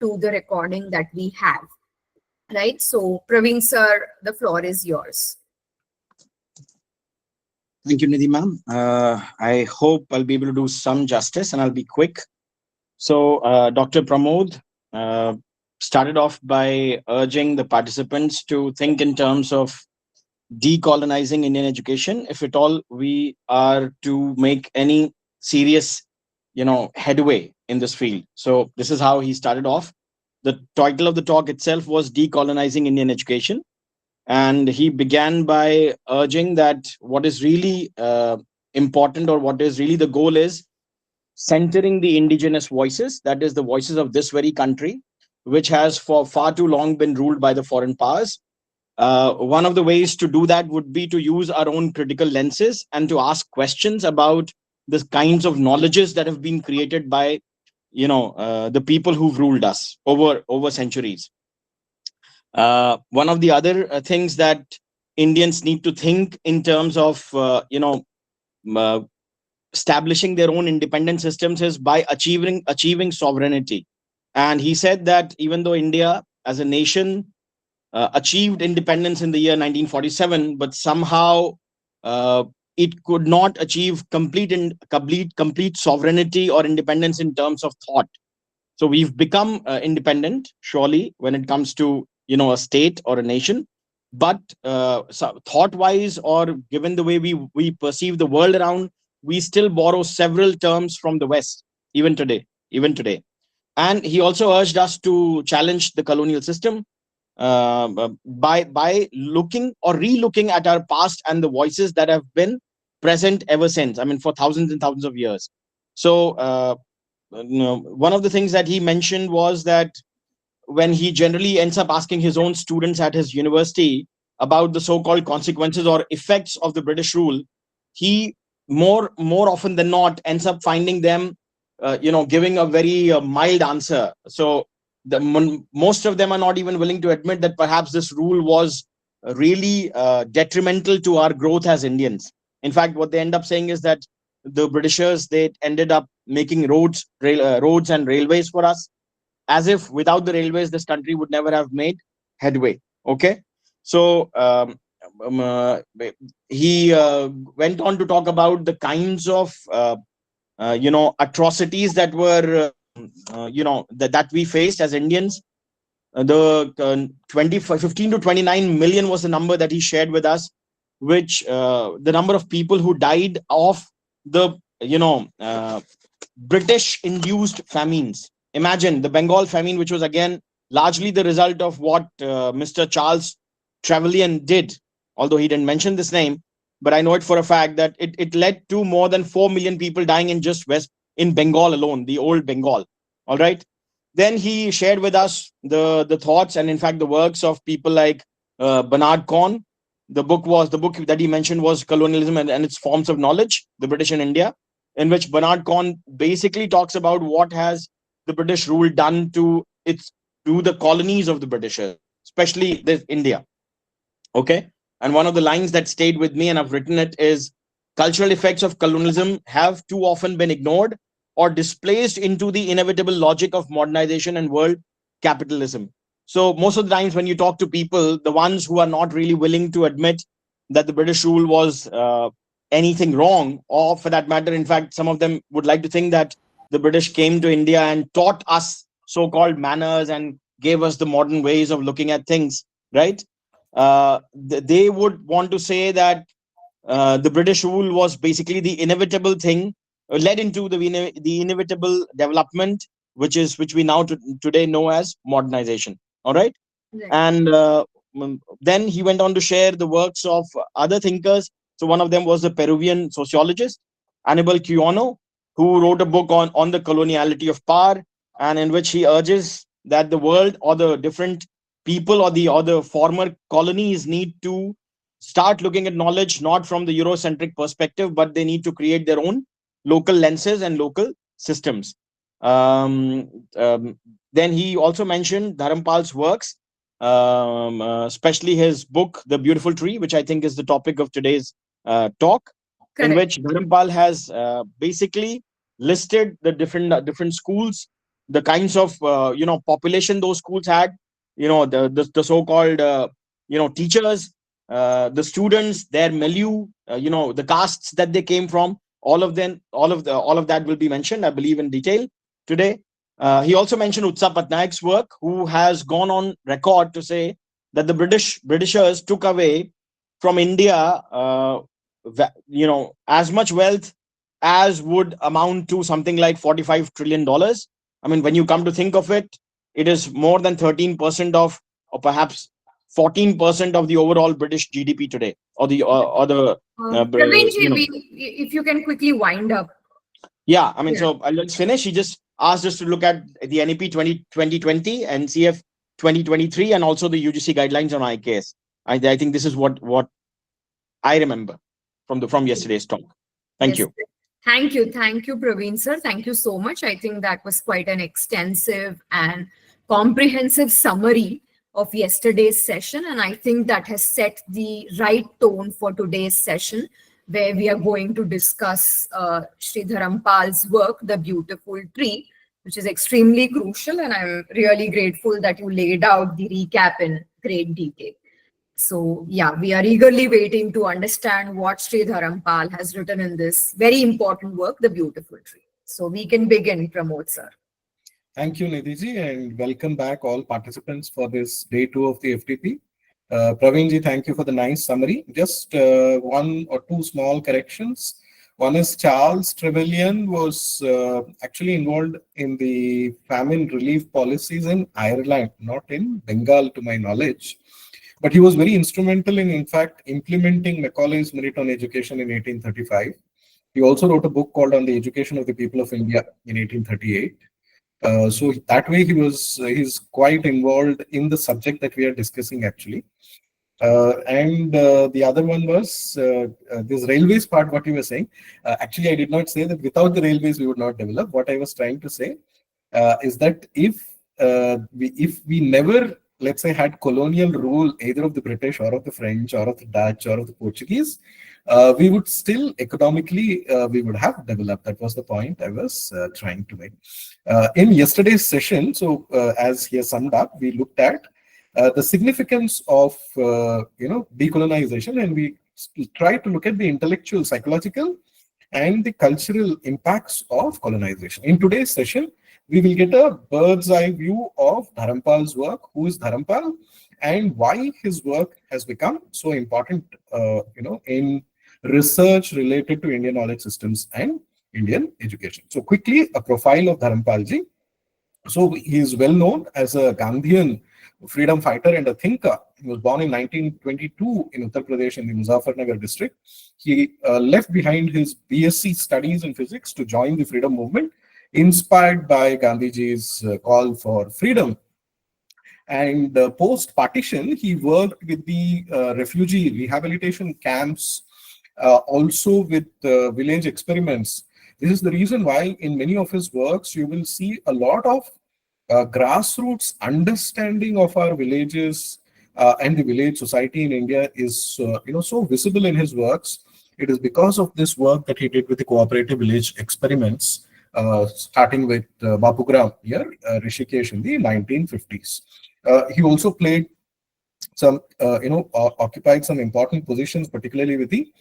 to the recording that we have. Right? So, Praveen sir, the floor is yours. Thank you, Nidhi ma'am. I hope I'll be able to do some justice and I'll be quick. So, Dr. Pramod uh, started off by urging the participants to think in terms of decolonizing Indian education. If at all we are to make any serious, headway in this field. So, this is how he started off. The title of the talk itself was Decolonizing Indian Education, and he began by urging that what is really important, or what is really the goal, is centering the indigenous voices, that is the voices of this very country, which has for far too long been ruled by the foreign powers. One of the ways to do that would be to use our own critical lenses and to ask questions about the kinds of knowledges that have been created by the people who've ruled us over centuries. One of the other things that Indians need to think in terms of uh, establishing their own independent systems is by achieving sovereignty. And he said that even though India as a nation achieved independence in the year 1947, but somehow uh, it could not achieve complete sovereignty or independence in terms of thought. So we've become independent, surely, when it comes to a state or a nation, but thought wise, or given the way we perceive the world around, we still borrow several terms from the West, even today. And he also urged us to challenge the colonial system by looking or re-looking at our past and the voices that have been present ever since, I mean, for thousands and thousands of years. So one of the things that he mentioned was that when he generally ends up asking his own students at his university about the so-called consequences or effects of the British rule, he more often than not ends up finding them, giving a very mild answer. So most of them are not even willing to admit that perhaps this rule was really detrimental to our growth as Indians. In fact, what they end up saying is that the Britishers, they ended up making roads and railways for us, as if without the railways this country would never have made headway. Okay. So um, uh, he went on to talk about the kinds of atrocities that were that we faced as Indians. The 15 to 29 million was the number that he shared with us, which the number of people who died of the British induced famines. Imagine the Bengal famine, which was again largely the result of what Mr. Charles Trevelyan did, although he didn't mention this name. But I know it for a fact that it led to more than 4 million people dying in just West in Bengal alone, the old Bengal. All right. Then he shared with us the thoughts and in fact the works of people like Bernard Corn. The book that he mentioned was Colonialism and Its Forms of Knowledge, the British in India, in which Bernard Corn basically talks about what has the British rule done to the colonies of the Britishers, especially this India. Okay. And one of the lines that stayed with me, and I've written it, is cultural effects of colonialism have too often been ignored or displaced into the inevitable logic of modernization and world capitalism. So most of the times when you talk to people, the ones who are not really willing to admit that the British rule was anything wrong, or for that matter, in fact, some of them would like to think that the British came to India and taught us so-called manners and gave us the modern ways of looking at things, right? They would want to say that the British rule was basically the inevitable thing, led into the inevitable development, which we now today know as modernization. All right. Right. And then he went on to share the works of other thinkers. So one of them was the Peruvian sociologist Anibal Quijano, who wrote a book on the coloniality of power, and in which he urges that the world, or the different people, or the former colonies, need to start looking at knowledge not from the Eurocentric perspective, but they need to create their own local lenses and local systems. Um, um, then he also mentioned Dharampal's works, especially his book, The Beautiful Tree, which I think is the topic of today's talk, in Correct. which Dharampal has basically listed the different schools the kinds of population those schools had, the so-called teachers, the students, their milieu, the castes that they came from, all of that will be mentioned, I believe, in detail today. He also mentioned Utsa Patnaik's work, who has gone on record to say that the Britishers took away from India, as much wealth as would amount to something like $45 trillion. I mean, when you come to think of it, it is more than 13% of, or perhaps 14% of the overall British GDP today, or the Praveenji, if you can quickly wind up. Yeah, I mean, Yeah. so let's finish. He just asked us to look at the NEP 2020 and CF 2023, and also the UGC guidelines on IKS. I think this is what I remember from yesterday's talk. Thank you. Thank you, Praveen sir. Thank you so much. I think that was quite an extensive and comprehensive summary of yesterday's session, and I think that has set the right tone for today's session, where we are going to discuss Shri Dharampal's work, The Beautiful Tree, which is extremely crucial, and I'm really grateful that you laid out the recap in great detail. So yeah, we are eagerly waiting to understand what Sri Dharampal has written in this very important work, The Beautiful Tree. So we can begin, Pramod sir. Thank you, Nidhi, and welcome back all participants for this day 2 of the FTP. Praveenji, thank you for the nice summary. Just one or two small corrections. One is Charles Trevelyan was actually involved in the famine relief policies in Ireland, not in Bengal, to my knowledge. But he was very instrumental in fact, implementing Macaulay's Merit on Education in 1835. He also wrote a book called On the Education of the People of India in 1838. So that way he's quite involved in the subject that we are discussing actually. And the other one was this railways part, what you were saying. Actually, I did not say that without the railways we would not develop. What I was trying to say is that if we never, let's say, had colonial rule either of the British or of the French or of the Dutch or of the Portuguese, we would still economically, we would have developed. That was the point I was trying to make. In yesterday's session, so as he has summed up, we looked at the significance of decolonization, and we try to look at the intellectual, psychological, and the cultural impacts of colonization. In today's session, we will get a bird's eye view of Dharampal's work, who is Dharampal, and why his work has become so important, in research related to Indian knowledge systems and Indian education. So quickly, a profile of Dharampalji. So he is well known as a Gandhian freedom fighter and a thinker. He was born in 1922 in Uttar Pradesh in the Muzaffarnagar district. He left behind his BSc studies in physics to join the freedom movement, inspired by Gandhiji's call for freedom. And post-partition, he worked with the refugee rehabilitation camps, also with village experiments. This is the reason why in many of his works, you will see a lot of grassroots understanding of our villages and the village society in India is so visible in his works. It is because of this work that he did with the cooperative village experiments, starting with Bapugram here, Rishikesh in the 1950s. He also played some, occupied some important positions, particularly with the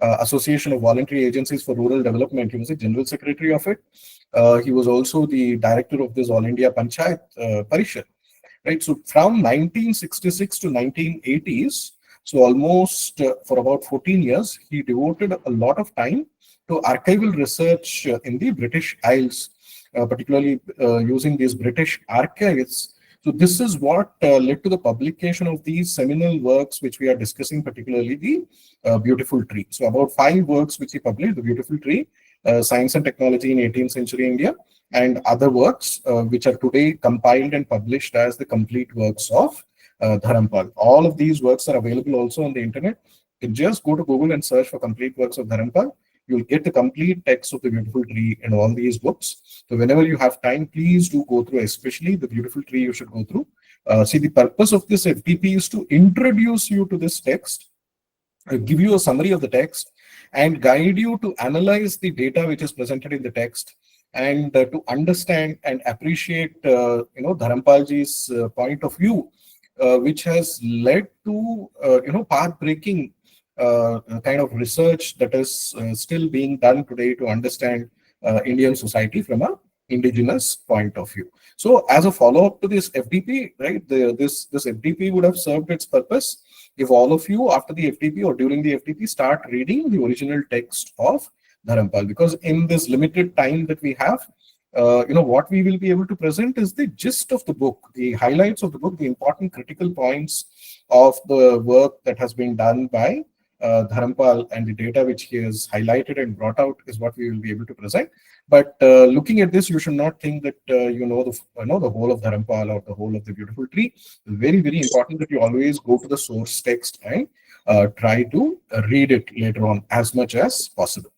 Association of Voluntary Agencies for Rural Development. He was the General Secretary of it. He was also the director of this All India Panchayat Parishad. Right. So from 1966 to 1980s, so almost for about 14 years, he devoted a lot of time to archival research in the British Isles, particularly using these British archives. So this is what led to the publication of these seminal works, which we are discussing, particularly the Beautiful Tree. So about 5 works which he published: The Beautiful Tree, Science and Technology in 18th Century India, and other works which are today compiled and published as the complete works of Dharampal. All of these works are available also on the internet. You can just go to Google and search for complete works of Dharampal. You'll get the complete text of The Beautiful Tree and all these books. So whenever you have time, please do go through, especially The Beautiful Tree you should go through. See, the purpose of this FTP is to introduce you to this text, give you a summary of the text, and guide you to analyze the data which is presented in the text, and to understand and appreciate, Dharampalji's point of view, which has led to, path-breaking kind of research that is still being done today to understand Indian society from a indigenous point of view. So, as a follow-up to this FDP, right, this FDP would have served its purpose if all of you, after the FDP or during the FDP, start reading the original text of Dharampal, because in this limited time that we have, what we will be able to present is the gist of the book, the highlights of the book, the important critical points of the work that has been done by Dharampal, and the data which he has highlighted and brought out is what we will be able to present. But looking at this, you should not think that the whole of Dharampal or the whole of the beautiful tree. It's very, very important that you always go to the source text and try to read it later on as much as possible.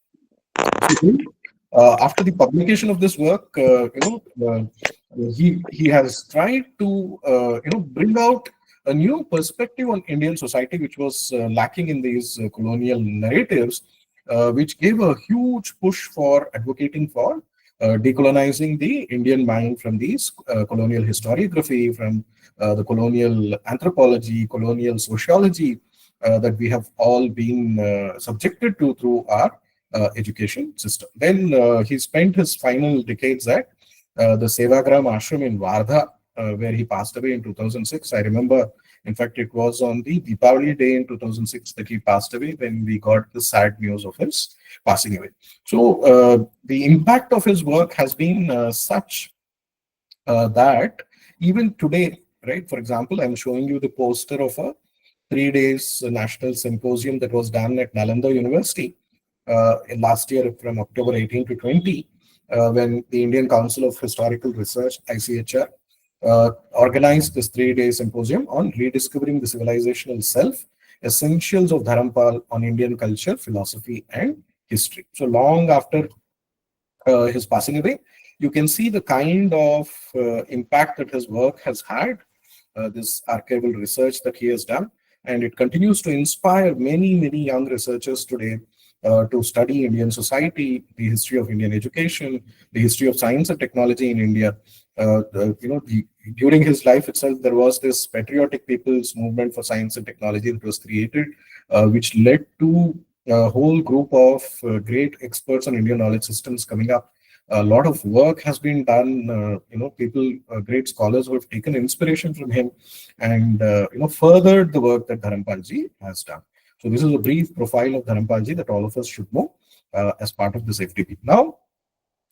After the publication of this work, he has tried to bring out a new perspective on Indian society, which was lacking in these colonial narratives, which gave a huge push for advocating for decolonizing the Indian mind from these colonial historiography, from the colonial anthropology, colonial sociology that we have all been subjected to through our education system. Then he spent his final decades at the Sevagram Ashram in Wardha, where he passed away in 2006. I remember, in fact, it was on the Deepavali day in 2006 that he passed away, when we got the sad news of his passing away. So the impact of his work has been such that even today, right, for example, I'm showing you the poster of a 3 days national symposium that was done at Nalanda University last year from October 18 to 20, when the Indian Council of Historical Research, ICHR, organized this 3-day symposium on rediscovering the civilizational self, essentials of Dharampal on Indian culture, philosophy, and history. So long after his passing away, you can see the kind of impact that his work has had, this archival research that he has done, and it continues to inspire many, many young researchers today to study Indian society, the history of Indian education, the history of science and technology in India. During his life itself, there was this patriotic people's movement for science and technology that was created, which led to a whole group of great experts on Indian knowledge systems coming up. A lot of work has been done. People, great scholars who have taken inspiration from him, and furthered the work that Dharampalji has done. So this is a brief profile of Dharampalji that all of us should know as part of this FDP. Now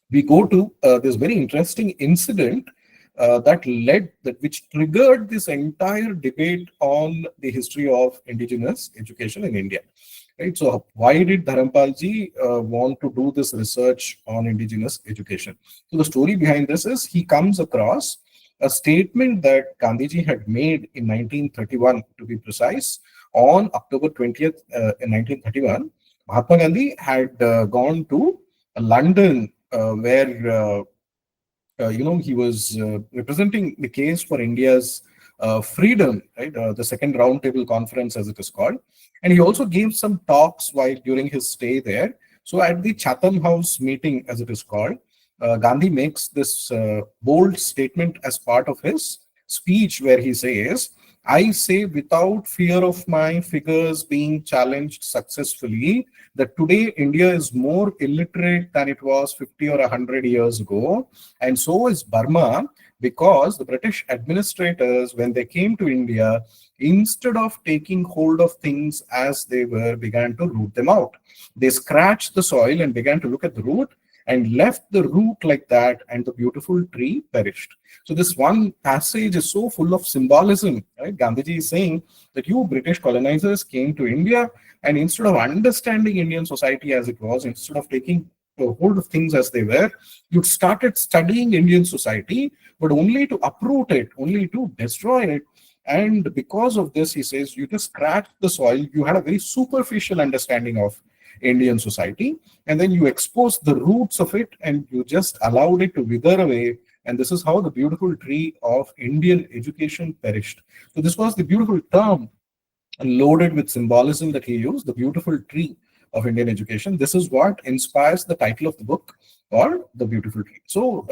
we go to this very interesting incident which triggered this entire debate on the history of indigenous education in India. Right. So why did Dharampalji want to do this research on indigenous education? So the story behind this is he comes across a statement that Gandhiji had made in 1931, to be precise. On October 20th in 1931, Mahatma Gandhi had gone to London, where he was representing the case for India's freedom, right? The second roundtable conference, as it is called. And he also gave some talks while during his stay there. So at the Chatham House meeting, as it is called, Gandhi makes this bold statement as part of his speech, where he says, "I say without fear of my figures being challenged successfully that today India is more illiterate than it was 50 or 100 years ago, and so is Burma, because the British administrators, when they came to India, instead of taking hold of things as they were, began to root them out. They scratched the soil and began to look at the root, and left the root like that, and the beautiful tree perished." So this one passage is so full of symbolism, right? Gandhiji is saying that you British colonizers came to India, and instead of understanding Indian society as it was, instead of taking hold of things as they were, you started studying Indian society, but only to uproot it, only to destroy it. And because of this, he says, you just scratched the soil. You had a very superficial understanding of Indian society, and then you exposed the roots of it, and you just allowed it to wither away. And this is how the beautiful tree of Indian education perished. So this was the beautiful term loaded with symbolism that he used, the beautiful tree of Indian education. This is what inspires the title of the book, or The Beautiful Tree. So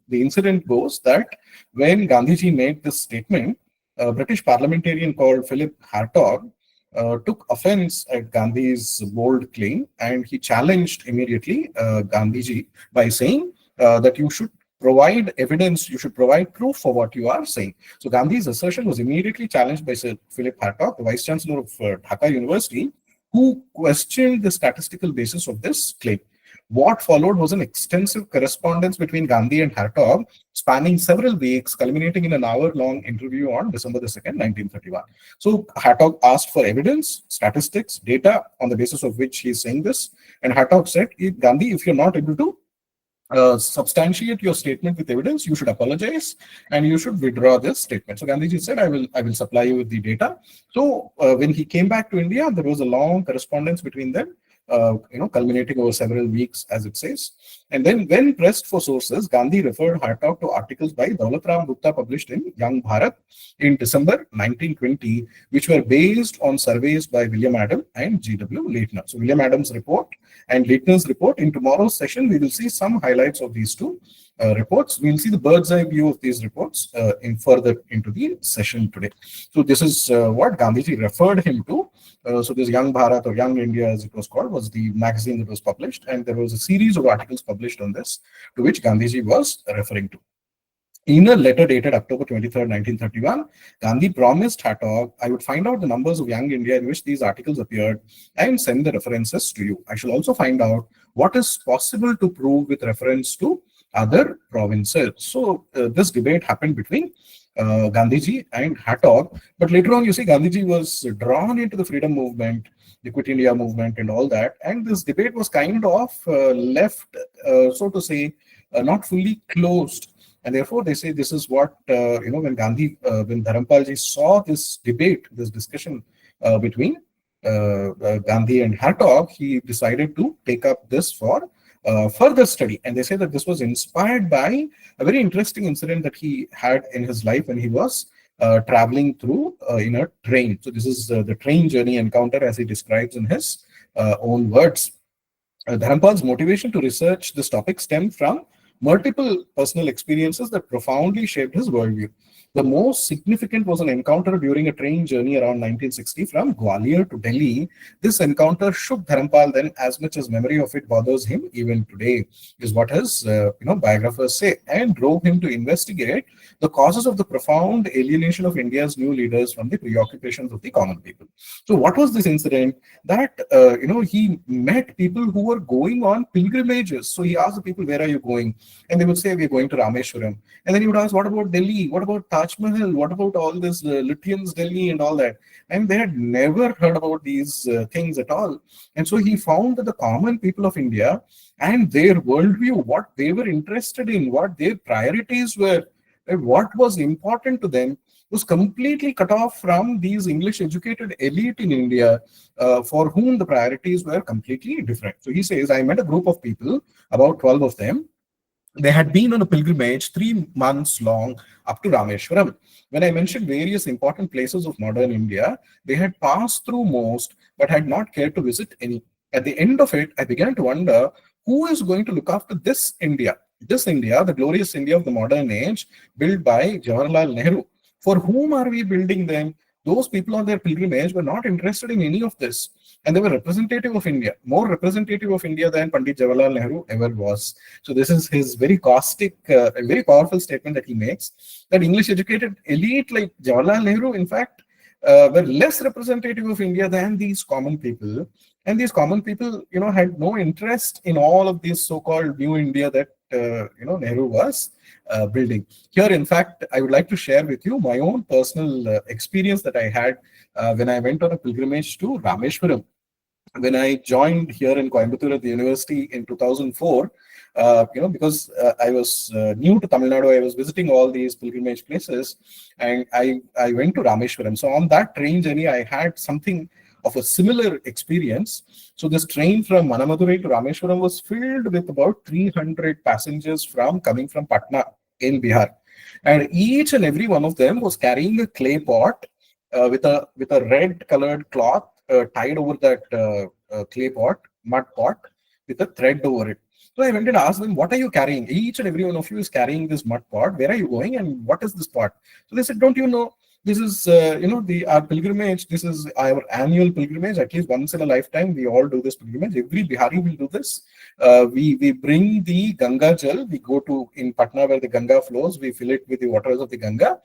the incident goes that when Gandhiji made this statement, a British parliamentarian called Philip Hartog took offense at Gandhi's bold claim, and he challenged immediately Gandhiji by saying that you should provide evidence, you should provide proof for what you are saying. So Gandhi's assertion was immediately challenged by Sir Philip Hartog, the Vice Chancellor of Dhaka University, who questioned the statistical basis of this claim. What followed was an extensive correspondence between Gandhi and Hartog, spanning several weeks, culminating in an hour-long interview on December the 2nd, 1931. So Hartog asked for evidence, statistics, data on the basis of which he is saying this. And Hartog said, Gandhi, if you're not able to substantiate your statement with evidence, you should apologize and you should withdraw this statement. So Gandhiji said, I will supply you with the data. So when he came back to India, there was a long correspondence between them, culminating over several weeks, as it says. And then when pressed for sources, Gandhi referred Hartog to articles by Daulatram Gupta published in Young Bharat in December 1920, which were based on surveys by William Adam and G.W. Leitner. So William Adams' report and Leitner's report. In tomorrow's session, we will see some highlights of these two reports. We'll see the bird's eye view of these reports further into the session today. So this is what Gandhiji referred him to. So this Young Bharat, or Young India as it was called, was the magazine that was published, and there was a series of articles published on this, to which Gandhiji was referring to. In a letter dated October 23rd, 1931, Gandhi promised Hartog, I would find out the numbers of Young India in which these articles appeared and send the references to you. I shall also find out what is possible to prove with reference to other provinces. So this debate happened between Gandhiji and Hartog. But later on, you see, Gandhiji was drawn into the freedom movement, the Quit India movement and all that. And this debate was kind of left, so to say, not fully closed. And therefore, they say this is what, when Dharampalji saw this debate, this discussion between Gandhi and Hartog, he decided to take up this for further study. And they say that this was inspired by a very interesting incident that he had in his life when he was traveling through in a train. So this is the train journey encounter, as he describes in his own words. Dharampal's motivation to research this topic stemmed from multiple personal experiences that profoundly shaped his worldview. The most significant was an encounter during a train journey around 1960 from Gwalior to Delhi. This encounter shook Dharampal then as much as memory of it bothers him even today, is what his biographers say, and drove him to investigate the causes of the profound alienation of India's new leaders from the preoccupations of the common people. So what was this incident? That, he met people who were going on pilgrimages. So he asked the people, where are you going? And they would say, we're going to Rameshwaram. And then he would ask, what about Delhi? What about Taj Mahal? What about all this Lutyens Delhi and all that? And they had never heard about these things at all. And so he found that the common people of India and their worldview, what they were interested in, what their priorities were, what was important to them, was completely cut off from these English-educated elite in India, for whom the priorities were completely different. So he says, I met a group of people, about 12 of them. They had been on a pilgrimage 3 months long up to Rameshwaram. When I mentioned various important places of modern India, they had passed through most, but had not cared to visit any. At the end of it, I began to wonder, who is going to look after this India? This India, the glorious India of the modern age, built by Jawaharlal Nehru. For whom are we building them? Those people on their pilgrimage were not interested in any of this. And they were representative of India, more representative of India than Pandit Jawaharlal Nehru ever was. So this is his very caustic, very powerful statement that he makes, that English-educated elite like Jawaharlal Nehru, in fact, were less representative of India than these common people. And these common people, had no interest in all of this so-called new India that, Nehru was building. Here, in fact, I would like to share with you my own personal experience that I had when I went on a pilgrimage to Rameshwaram. When I joined here in Coimbatore at the university in 2004, because I was new to Tamil Nadu, I was visiting all these pilgrimage places, and I went to Rameshwaram. So on that train journey, I had something of a similar experience. So this train from Manamadurai to Rameshwaram was filled with about 300 passengers coming from Patna in Bihar. And each and every one of them was carrying a clay pot with a red colored cloth tied over that clay pot, mud pot with a thread over it. So I went and asked them, what are you carrying? Each and every one of you is carrying this mud pot. Where are you going and what is this pot? So they said, don't you know? This is, our pilgrimage. This is our annual pilgrimage. At least once in a lifetime, we all do this pilgrimage. Every Bihari will do this. We bring the Ganga Jal. We go to in Patna where the Ganga flows. We fill it with the waters of the Ganga.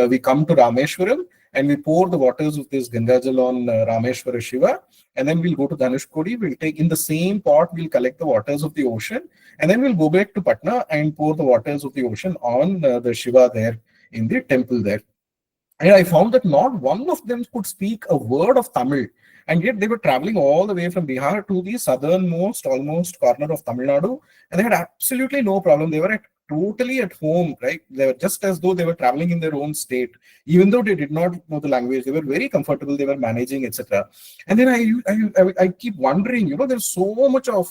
We come to Rameshwaram and we pour the waters of this Ganga Jal on Rameshwara Shiva. And then we'll go to Dhanushkodi. We'll take in the same pot. We'll collect the waters of the ocean, and then we'll go back to Patna and pour the waters of the ocean on the Shiva there in the temple there. And I found that not one of them could speak a word of Tamil. And yet they were traveling all the way from Bihar to the southernmost, almost corner of Tamil Nadu. And they had absolutely no problem. They were totally at home, right? They were just as though they were traveling in their own state. Even though they did not know the language, they were very comfortable. They were managing, etc. And then I keep wondering, there's so much of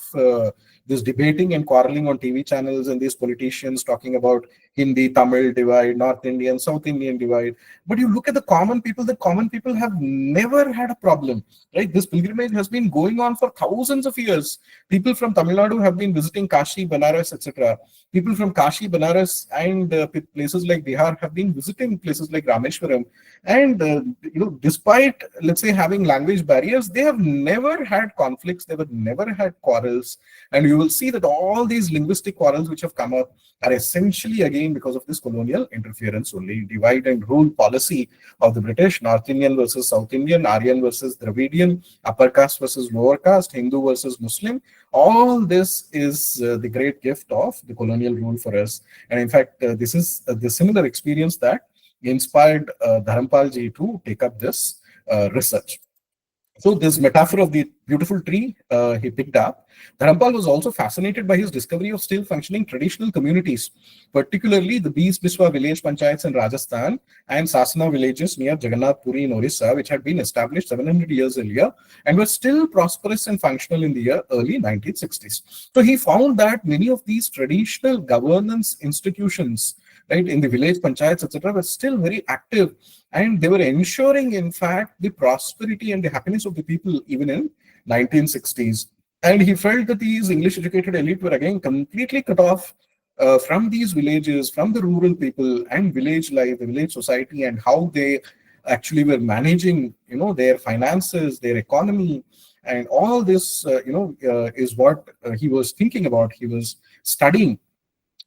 this debating and quarreling on TV channels and these politicians talking about Hindi, Tamil divide, North Indian, South Indian divide. But you look at the common people have never had a problem, right? This pilgrimage has been going on for thousands of years. People from Tamil Nadu have been visiting Kashi, Banaras, etc. People from Kashi, Banaras, and places like Bihar have been visiting places like Rameshwaram. And, despite, let's say, having language barriers, they have never had conflicts. They have never had quarrels. And you will see that all these linguistic quarrels which have come up are essentially, again, because of this colonial interference only. Divide and rule policy of the British, North Indian versus South Indian, Aryan versus Dravidian, upper caste versus lower caste, Hindu versus Muslim. All this is the great gift of the colonial rule for us. And in fact, this is the similar experience that inspired Dharampal ji to take up this research. So this metaphor of the beautiful tree he picked up, Dharampal was also fascinated by his discovery of still functioning traditional communities, particularly the Bees Biswa village panchayats in Rajasthan and Sasana villages near Jagannath Puri in Orissa, which had been established 700 years earlier and were still prosperous and functional in the early 1960s. So he found that many of these traditional governance institutions, right, in the village panchayats, etc., were still very active, and they were ensuring, in fact, the prosperity and the happiness of the people even in 1960s. And he felt that these English-educated elite were again completely cut off from these villages, from the rural people and village life, the village society, and how they actually were managing, their finances, their economy, and all this, is what he was thinking about. He was studying.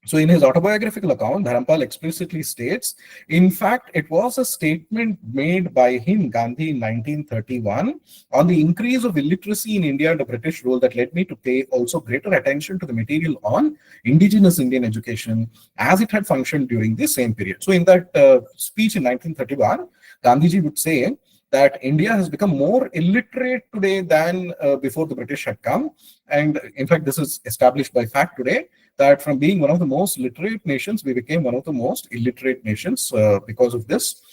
So in his autobiographical account, Dharampal explicitly states, in fact, it was a statement made by him, Gandhi, in 1931 on the increase of illiteracy in India under British rule that led me to pay also greater attention to the material on indigenous Indian education as it had functioned during the same period. So in that speech in 1931, Gandhiji would say that India has become more illiterate today than before the British had come. And in fact, this is established by fact today, that from being one of the most literate nations, we became one of the most illiterate nations because of this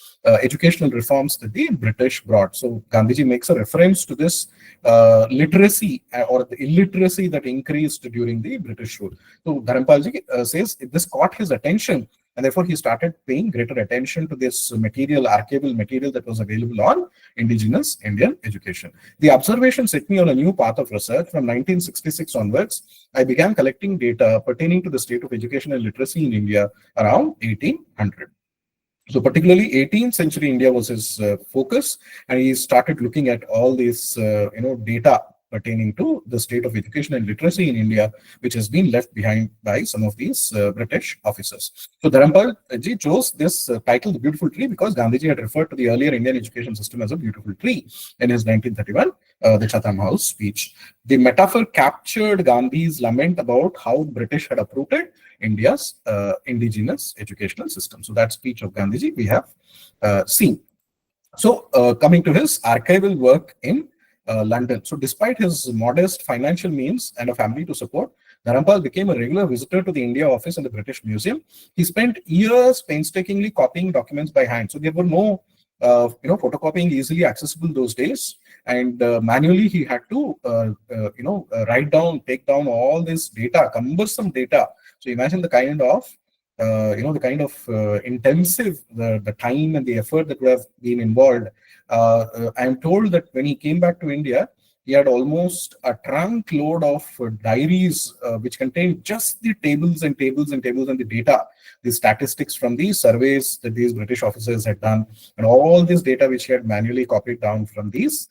educational reforms that the British brought. So Gandhiji makes a reference to this literacy or the illiteracy that increased during the British rule. So Dharampalji says this caught his attention, and therefore he started paying greater attention to this material, archival material that was available on indigenous Indian education. The observation set me on a new path of research. From 1966 onwards, I began collecting data pertaining to the state of education and literacy in India around 1800. So particularly 18th century India was his focus, and he started looking at all these data pertaining to the state of education and literacy in India, which has been left behind by some of these British officers. So Dharampal ji chose this title, The Beautiful Tree, because Gandhiji had referred to the earlier Indian education system as a beautiful tree in his 1931 the Chatham House speech. The metaphor captured Gandhi's lament about how British had uprooted India's indigenous educational system. So that speech of Gandhiji we have seen. So coming to his archival work in London. So despite his modest financial means and a family to support, Dharampal became a regular visitor to the India office in the British Museum. He spent years painstakingly copying documents by hand. So there were no photocopying easily accessible those days, and manually he had to take down all this data, cumbersome data. So imagine the kind of intensive the time and the effort that would have been involved. I am told that when he came back to India, He had almost a trunk load of diaries which contained just the tables and tables and tables and the data, the statistics from the surveys that these British officers had done, and all this data which he had manually copied down from these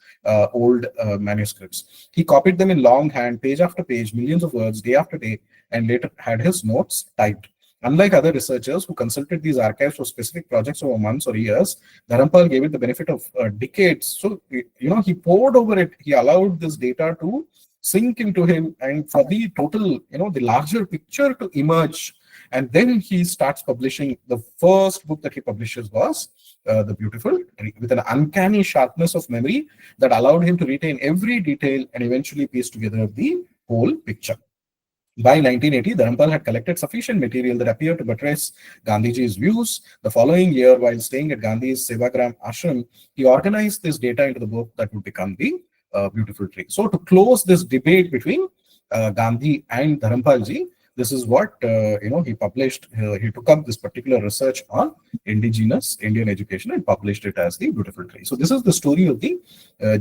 old manuscripts. He copied them in longhand, page after page, millions of words, day after day, and later had his notes typed. Unlike other researchers who consulted these archives for specific projects over months or years, Dharampal gave it the benefit of decades. So, he poured over it. He allowed this data to sink into him and for the total, the larger picture to emerge. And then he starts publishing. The first book that he publishes was The Beautiful Tree, with an uncanny sharpness of memory that allowed him to retain every detail and eventually piece together the whole picture. By 1980, Dharampal had collected sufficient material that appeared to buttress Gandhiji's views. The following year, while staying at Gandhi's Sevagram ashram, he organized this data into the book that would become the Beautiful Tree. So to close this debate between Gandhi and Dharampalji, this is what he published. He took up this particular research on indigenous Indian education and published it as The Beautiful Tree. So this is the story of the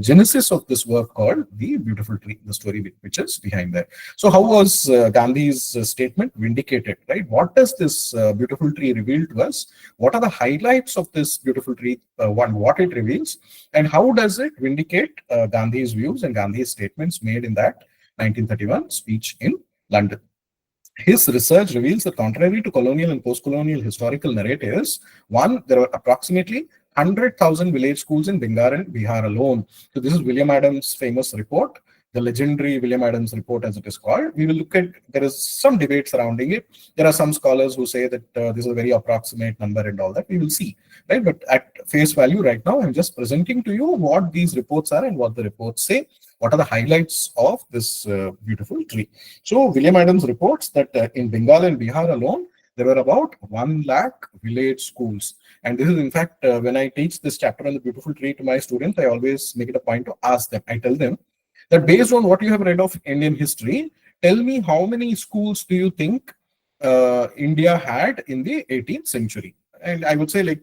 genesis of this work called The Beautiful Tree, the story which is behind there. So how was Gandhi's statement vindicated, right? What does this beautiful tree reveal to us? What are the highlights of this beautiful tree, what it reveals, and how does it vindicate Gandhi's views and Gandhi's statements made in that 1931 speech in London? His research reveals that contrary to colonial and post-colonial historical narratives, one, there are approximately 100,000 village schools in Bengal and Bihar alone. So this is William Adams' famous report, the legendary William Adams report as it is called. We will look at, there is some debate surrounding it. There are some scholars who say that this is a very approximate number and all that. We will see, right? But at face value right now, I'm just presenting to you what these reports are and what the reports say. What are the highlights of this beautiful tree? So William Adams reports that in Bengal and Bihar alone, there were about 1 lakh village schools. And this is, in fact, when I teach this chapter on the beautiful tree to my students, I always make it a point to ask them. I tell them that based on what you have read of Indian history, tell me how many schools do you think India had in the 18th century? And I would say, like,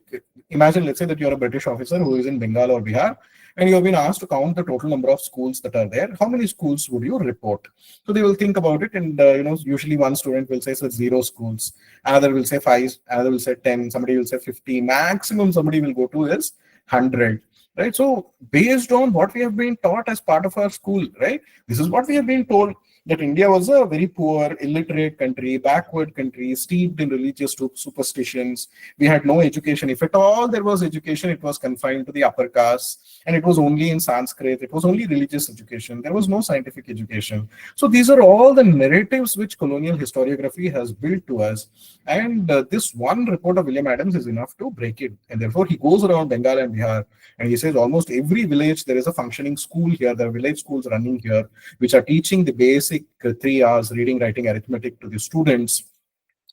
imagine, let's say that you're a British officer who is in Bengal or Bihar, and you have been asked to count the total number of schools that are there. How many schools would you report? So they will think about it, and usually one student will say, so 0 schools. Another will say 5. Another will say 10. Somebody will say 50. Maximum somebody will go to is 100. Right? So based on what we have been taught as part of our school, right? This is what we have been told, that India was a very poor, illiterate country, backward country, steeped in religious superstitions. We had no education. If at all there was education, it was confined to the upper caste, and it was only in Sanskrit. It was only religious education. There was no scientific education. So these are all the narratives which colonial historiography has built to us. And this one report of William Adams is enough to break it. And therefore, he goes around Bengal and Bihar, and he says almost every village, there is a functioning school here. There are village schools running here, which are teaching the basic 3 hours reading, writing, arithmetic to the students.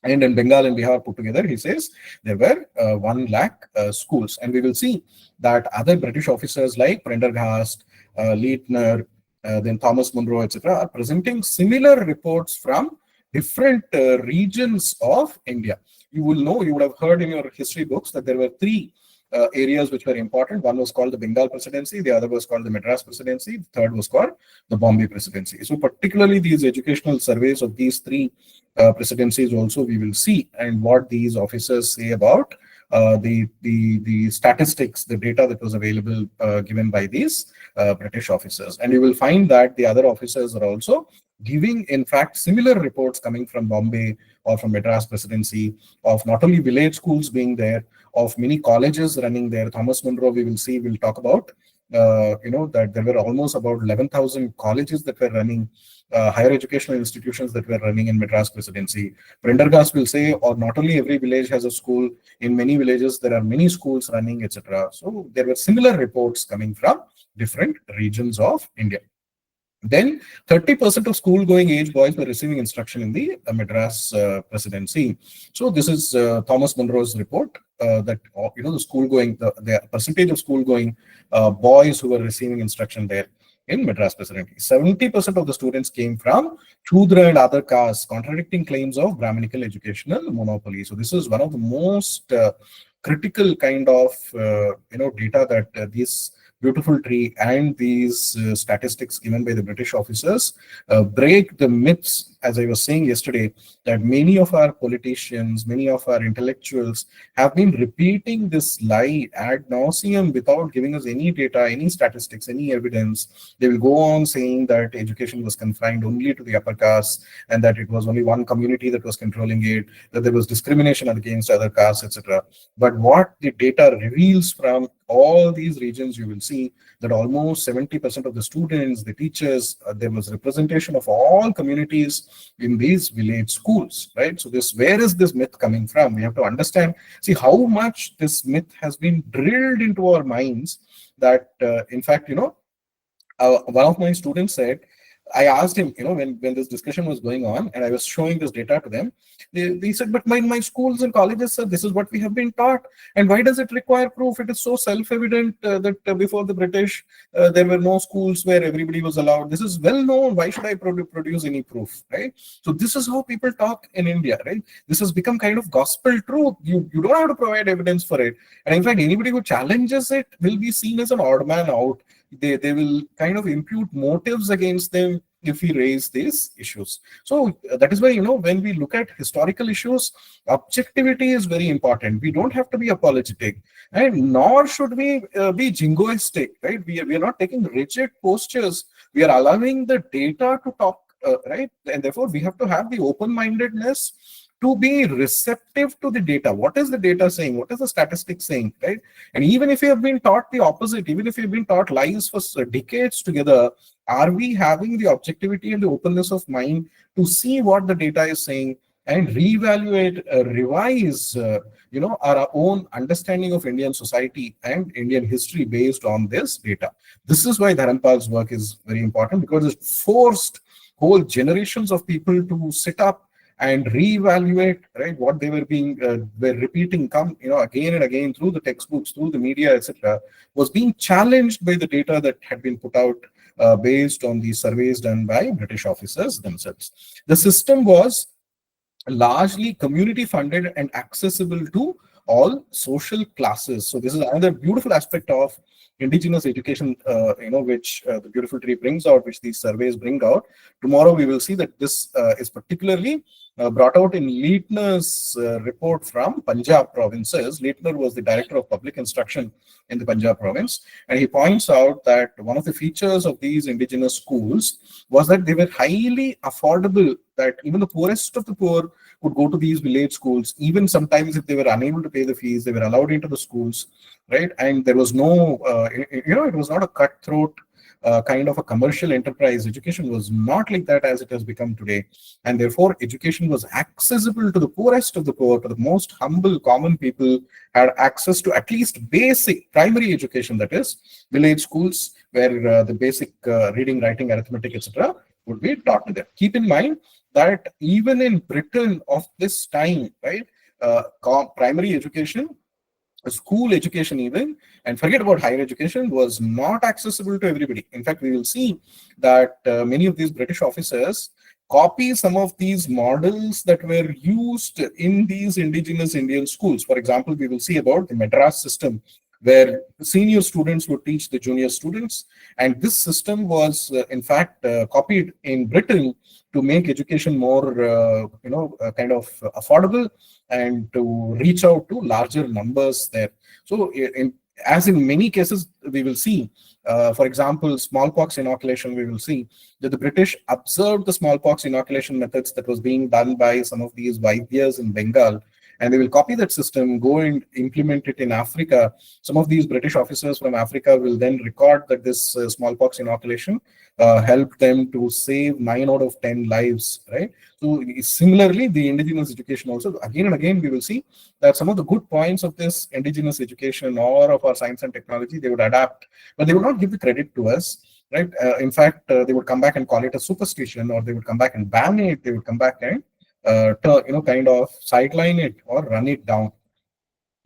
And in Bengal and Bihar put together, he says there were 1 lakh schools. And we will see that other British officers like Prendergast, Leitner, then Thomas Munro, etc., are presenting similar reports from different regions of India. You will know, you would have heard in your history books that there were 3 areas which were important. One was called the Bengal Presidency, the other was called the Madras Presidency, the third was called the Bombay Presidency. So particularly these educational surveys of these 3 presidencies also we will see, and what these officers say about the statistics, the data that was available given by these British officers. And you will find that the other officers are also giving, in fact, similar reports coming from Bombay or from Madras Presidency, of not only village schools being there, of many colleges running there. Thomas Munro, we will see, we'll talk about, that there were almost about 11,000 colleges that were running, higher educational institutions that were running in Madras Presidency. Prendergast will say, or not only every village has a school, in many villages there are many schools running, etc. So there were similar reports coming from different regions of India. Then 30% of school-going age boys were receiving instruction in the Madras Presidency. So this is Thomas Munro's report that the school-going, the percentage of school-going boys who were receiving instruction there in Madras Presidency. 70% of the students came from Shudra and other castes, contradicting claims of Brahminical educational monopoly. So this is one of the most critical kind of data that these beautiful tree and these statistics given by the British officers break the myths, as I was saying yesterday, that many of our politicians, many of our intellectuals have been repeating this lie ad nauseum without giving us any data, any statistics, any evidence. They will go on saying that education was confined only to the upper caste and that it was only one community that was controlling it, that there was discrimination against other castes, etc. But what the data reveals from all these regions, you will see that almost 70% of the students, the teachers, there was representation of all communities in these village schools, right? So where is this myth coming from? We have to understand, see how much this myth has been drilled into our minds that, in fact, one of my students said, I asked him, when this discussion was going on and I was showing this data to them, they said, but my schools and colleges, sir, this is what we have been taught. And why does it require proof? It is so self-evident that before the British, there were no schools where everybody was allowed. This is well known. Why should I produce any proof, right? So this is how people talk in India, right? This has become kind of gospel truth. You don't have to provide evidence for it. And in fact, anybody who challenges it will be seen as an odd man out. They will kind of impute motives against them if we raise these issues. So that is why, when we look at historical issues, objectivity is very important. We don't have to be apologetic, and nor should we be jingoistic, right? We are not taking rigid postures. We are allowing the data to talk, right? And therefore, we have to have the open-mindedness to be receptive to the data. What is the data saying? What is the statistics saying, right? And even if you have been taught the opposite, even if you've been taught lies for decades together, are we having the objectivity and the openness of mind to see what the data is saying and reevaluate, revise, our own understanding of Indian society and Indian history based on this data? This is why Dharampal's work is very important, because it forced whole generations of people to sit up and reevaluate, right, what they were repeating again and again through the textbooks, through the media, etc., was being challenged by the data that had been put out based on the surveys done by British officers themselves. The system was largely community funded and accessible to all social classes. So this is another beautiful aspect of indigenous education, which the beautiful tree brings out, which these surveys bring out. Tomorrow we will see that this is particularly brought out in Leitner's report from Punjab provinces. Leitner was the director of public instruction in the Punjab province, and he points out that one of the features of these indigenous schools was that they were highly affordable, that even the poorest of the poor could go to these village schools. Even sometimes if they were unable to pay the fees, they were allowed into the schools, right? And there was no, it was not a cutthroat kind of a commercial enterprise. Education was not like that as it has become today. And therefore, education was accessible to the poorest of the poor, to the most humble, common people had access to at least basic primary education, that is, village schools, where the basic reading, writing, arithmetic, etc. would be taught to them. Keep in mind that even in Britain of this time, right, primary education, school education even, and forget about higher education, was not accessible to everybody. In fact, we will see that many of these British officers copy some of these models that were used in these indigenous Indian schools. For example, we will see about the Madras system, where senior students would teach the junior students. And this system was, in fact, copied in Britain to make education more, kind of affordable and to reach out to larger numbers there. So, as in many cases, we will see, for example, smallpox inoculation, we will see that the British observed the smallpox inoculation methods that was being done by some of these Vaidyas in Bengal, and they will copy that system, go and implement it in Africa. Some of these British officers from Africa will then record that this smallpox inoculation helped them to save 9 out of 10 lives, right? So similarly, the indigenous education also, again and again, we will see that some of the good points of this indigenous education or of our science and technology, they would adapt, but they would not give the credit to us, right? In fact, they would come back and call it a superstition, or they would come back and ban it. They would come back and kind of sideline it or run it down.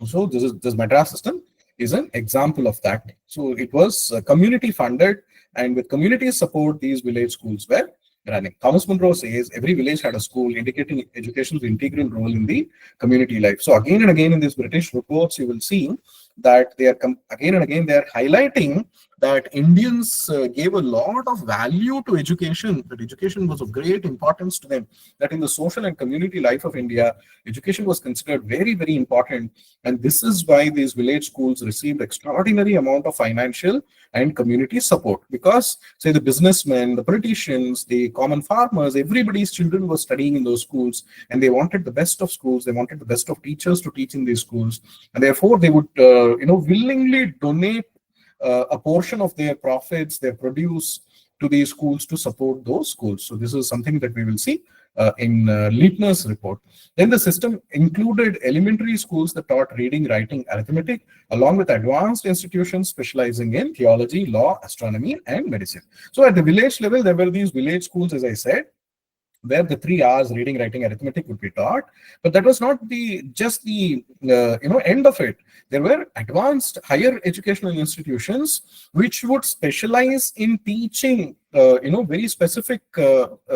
So this Madras system is an example of that. So it was community funded, and with community support, these village schools were running. Thomas Munro says every village had a school, indicating education's integral role in the community life. So again and again in these British reports, you will see that they are again and again they are highlighting that Indians gave a lot of value to education, that education was of great importance to them, that in the social and community life of India, education was considered very, very important. And this is why these village schools received extraordinary amount of financial and community support, because say the businessmen, the politicians, the common farmers, everybody's children were studying in those schools, and they wanted the best of schools, they wanted the best of teachers to teach in these schools, and therefore they would willingly donate a portion of their profits, their produce, to these schools to support those schools. So this is something that we will see in Leitner's report. Then the system included elementary schools that taught reading, writing, arithmetic, along with advanced institutions specializing in theology, law, astronomy, and medicine. So at the village level, there were these village schools, as I said, where the 3 R's, reading, writing, arithmetic, would be taught. But that was not just the end of it. There were advanced higher educational institutions which would specialize in teaching very specific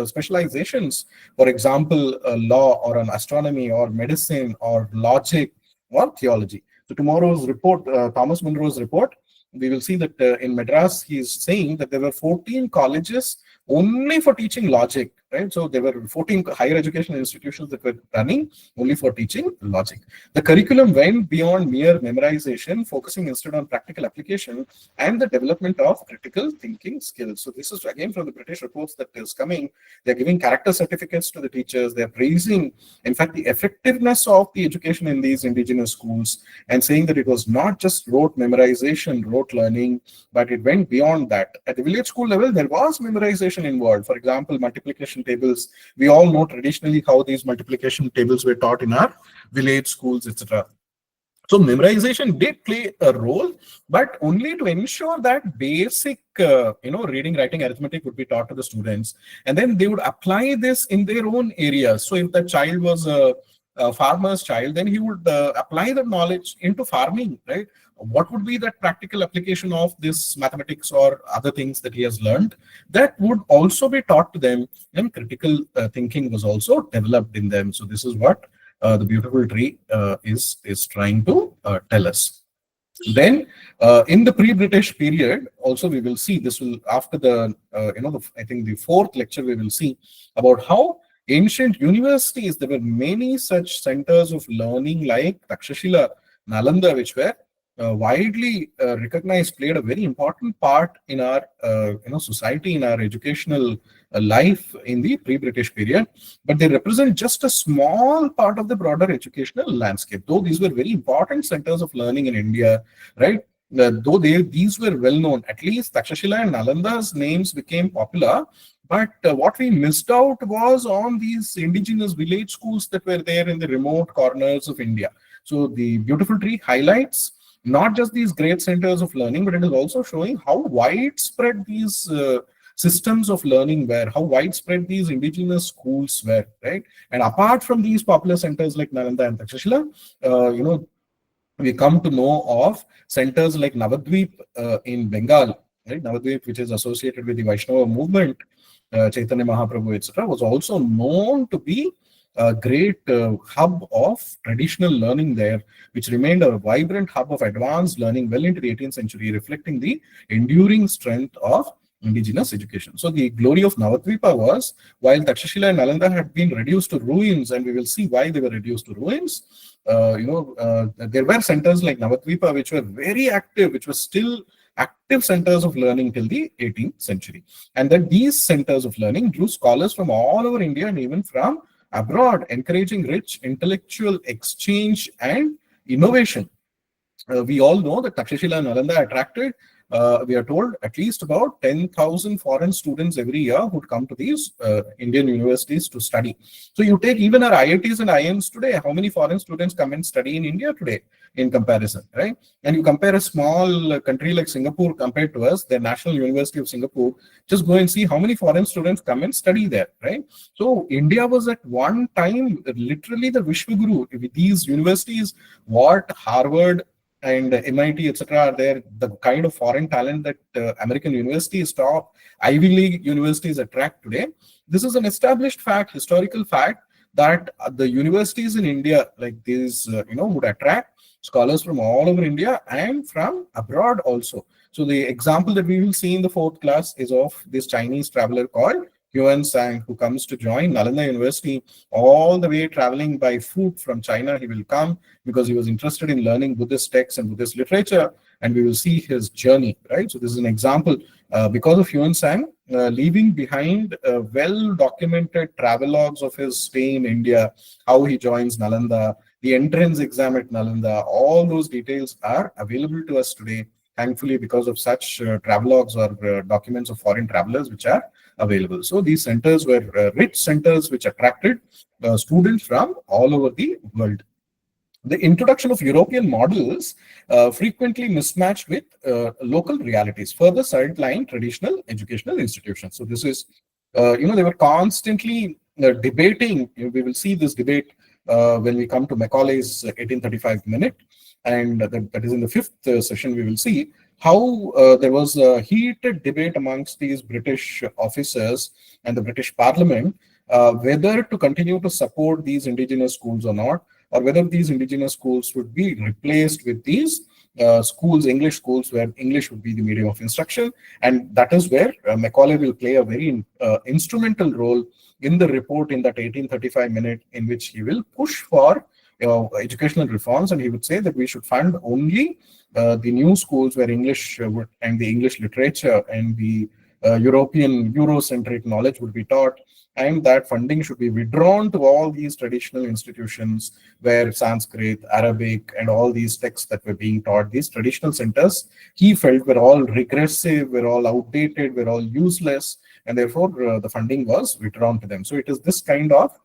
specializations. For example, law, or an astronomy, or medicine, or logic, or theology. So tomorrow's report, Thomas Munro's report, we will see that in Madras, he is saying that there were 14 colleges only for teaching logic, right? So there were 14 higher educational institutions that were running only for teaching logic. The curriculum went beyond mere memorization, focusing instead on practical application and the development of critical thinking skills. So this is again from the British reports that is coming. They're giving character certificates to the teachers. They're praising, in fact, the effectiveness of the education in these indigenous schools, and saying that it was not just rote memorization, rote learning, but it went beyond that. At the village school level, there was memorization involved. For example, multiplication tables. We all know traditionally how these multiplication tables were taught in our village schools, etc. So memorization did play a role, but only to ensure that basic, reading, writing, arithmetic would be taught to the students, and then they would apply this in their own areas. So if the child was a farmer's child, then he would apply the knowledge into farming, right? What would be that practical application of this mathematics or other things that he has learned? That would also be taught to them, and critical thinking was also developed in them. So this is what the beautiful tree is trying to tell us. Then in the pre-British period, also we will see, this will after the I think the 4th lecture, we will see about how ancient universities, there were many such centers of learning like Takshashila, Nalanda, which were widely recognized, played a very important part in our society, in our educational life in the pre-British period. But they represent just a small part of the broader educational landscape, though these were very important centers of learning in India, right? Though these were well known, at least Takshashila and Nalanda's names became popular. But what we missed out was on these indigenous village schools that were there in the remote corners of India. So the beautiful tree highlights not just these great centers of learning, but it is also showing how widespread these systems of learning were, how widespread these indigenous schools were, right? And apart from these popular centers like Nalanda and Takshashila, we come to know of centers like Navadvip in Bengal, right? Navadvip, which is associated with the Vaishnava movement, Chaitanya Mahaprabhu, etc., was also known to be a great hub of traditional learning there, which remained a vibrant hub of advanced learning well into the 18th century, reflecting the enduring strength of indigenous education. So the glory of Navadvipa was, while Takshashila and Nalanda had been reduced to ruins, and we will see why they were reduced to ruins, there were centers like Navadvipa which were very active, which were still active centers of learning till the 18th century. And then these centers of learning drew scholars from all over India and even from abroad, encouraging rich intellectual exchange and innovation. We all know that Takshashila and Nalanda attracted, we are told, at least about 10,000 foreign students every year who would come to these Indian universities to study. So you take even our IITs and IIMs today, how many foreign students come and study in India today in comparison, right? And you compare a small country like Singapore compared to us, the National University of Singapore, just go and see how many foreign students come and study there, right? So India was at one time literally the Vishwaguru. With these universities, what Harvard and MIT, etc., are there, the kind of foreign talent that American universities, top Ivy League universities attract today. This is an established fact, historical fact, that the universities in India like these, would attract scholars from all over India and from abroad also. So the example that we will see in the fourth class is of this Chinese traveler called Yuan Sang, who comes to join Nalanda University all the way traveling by foot from China. He will come because he was interested in learning Buddhist texts and Buddhist literature, and we will see his journey, right? So this is an example because of Yuan Sang leaving behind well-documented travelogues of his stay in India, how he joins Nalanda, the entrance exam at Nalanda, all those details are available to us today, thankfully, because of such travelogues or documents of foreign travelers which are available. So these centers were rich centers which attracted students from all over the world. The introduction of European models frequently mismatched with local realities, further sideline traditional educational institutions. So this is, they were constantly debating. We will see this debate when we come to Macaulay's 1835 minute, and that is in the fifth session. We will see how there was a heated debate amongst these British officers and the British Parliament whether to continue to support these indigenous schools or not, or whether these indigenous schools would be replaced with these schools, English schools, where English would be the medium of instruction. And that is where Macaulay will play a very instrumental role in the report in that 1835 minute, in which he will push for educational reforms, and he would say that we should fund only the new schools where English and the English literature and the European Eurocentric knowledge would be taught, and that funding should be withdrawn to all these traditional institutions where Sanskrit, Arabic, and all these texts that were being taught, these traditional centers, he felt were all regressive, were all outdated, were all useless, and therefore the funding was withdrawn to them. So it is this kind of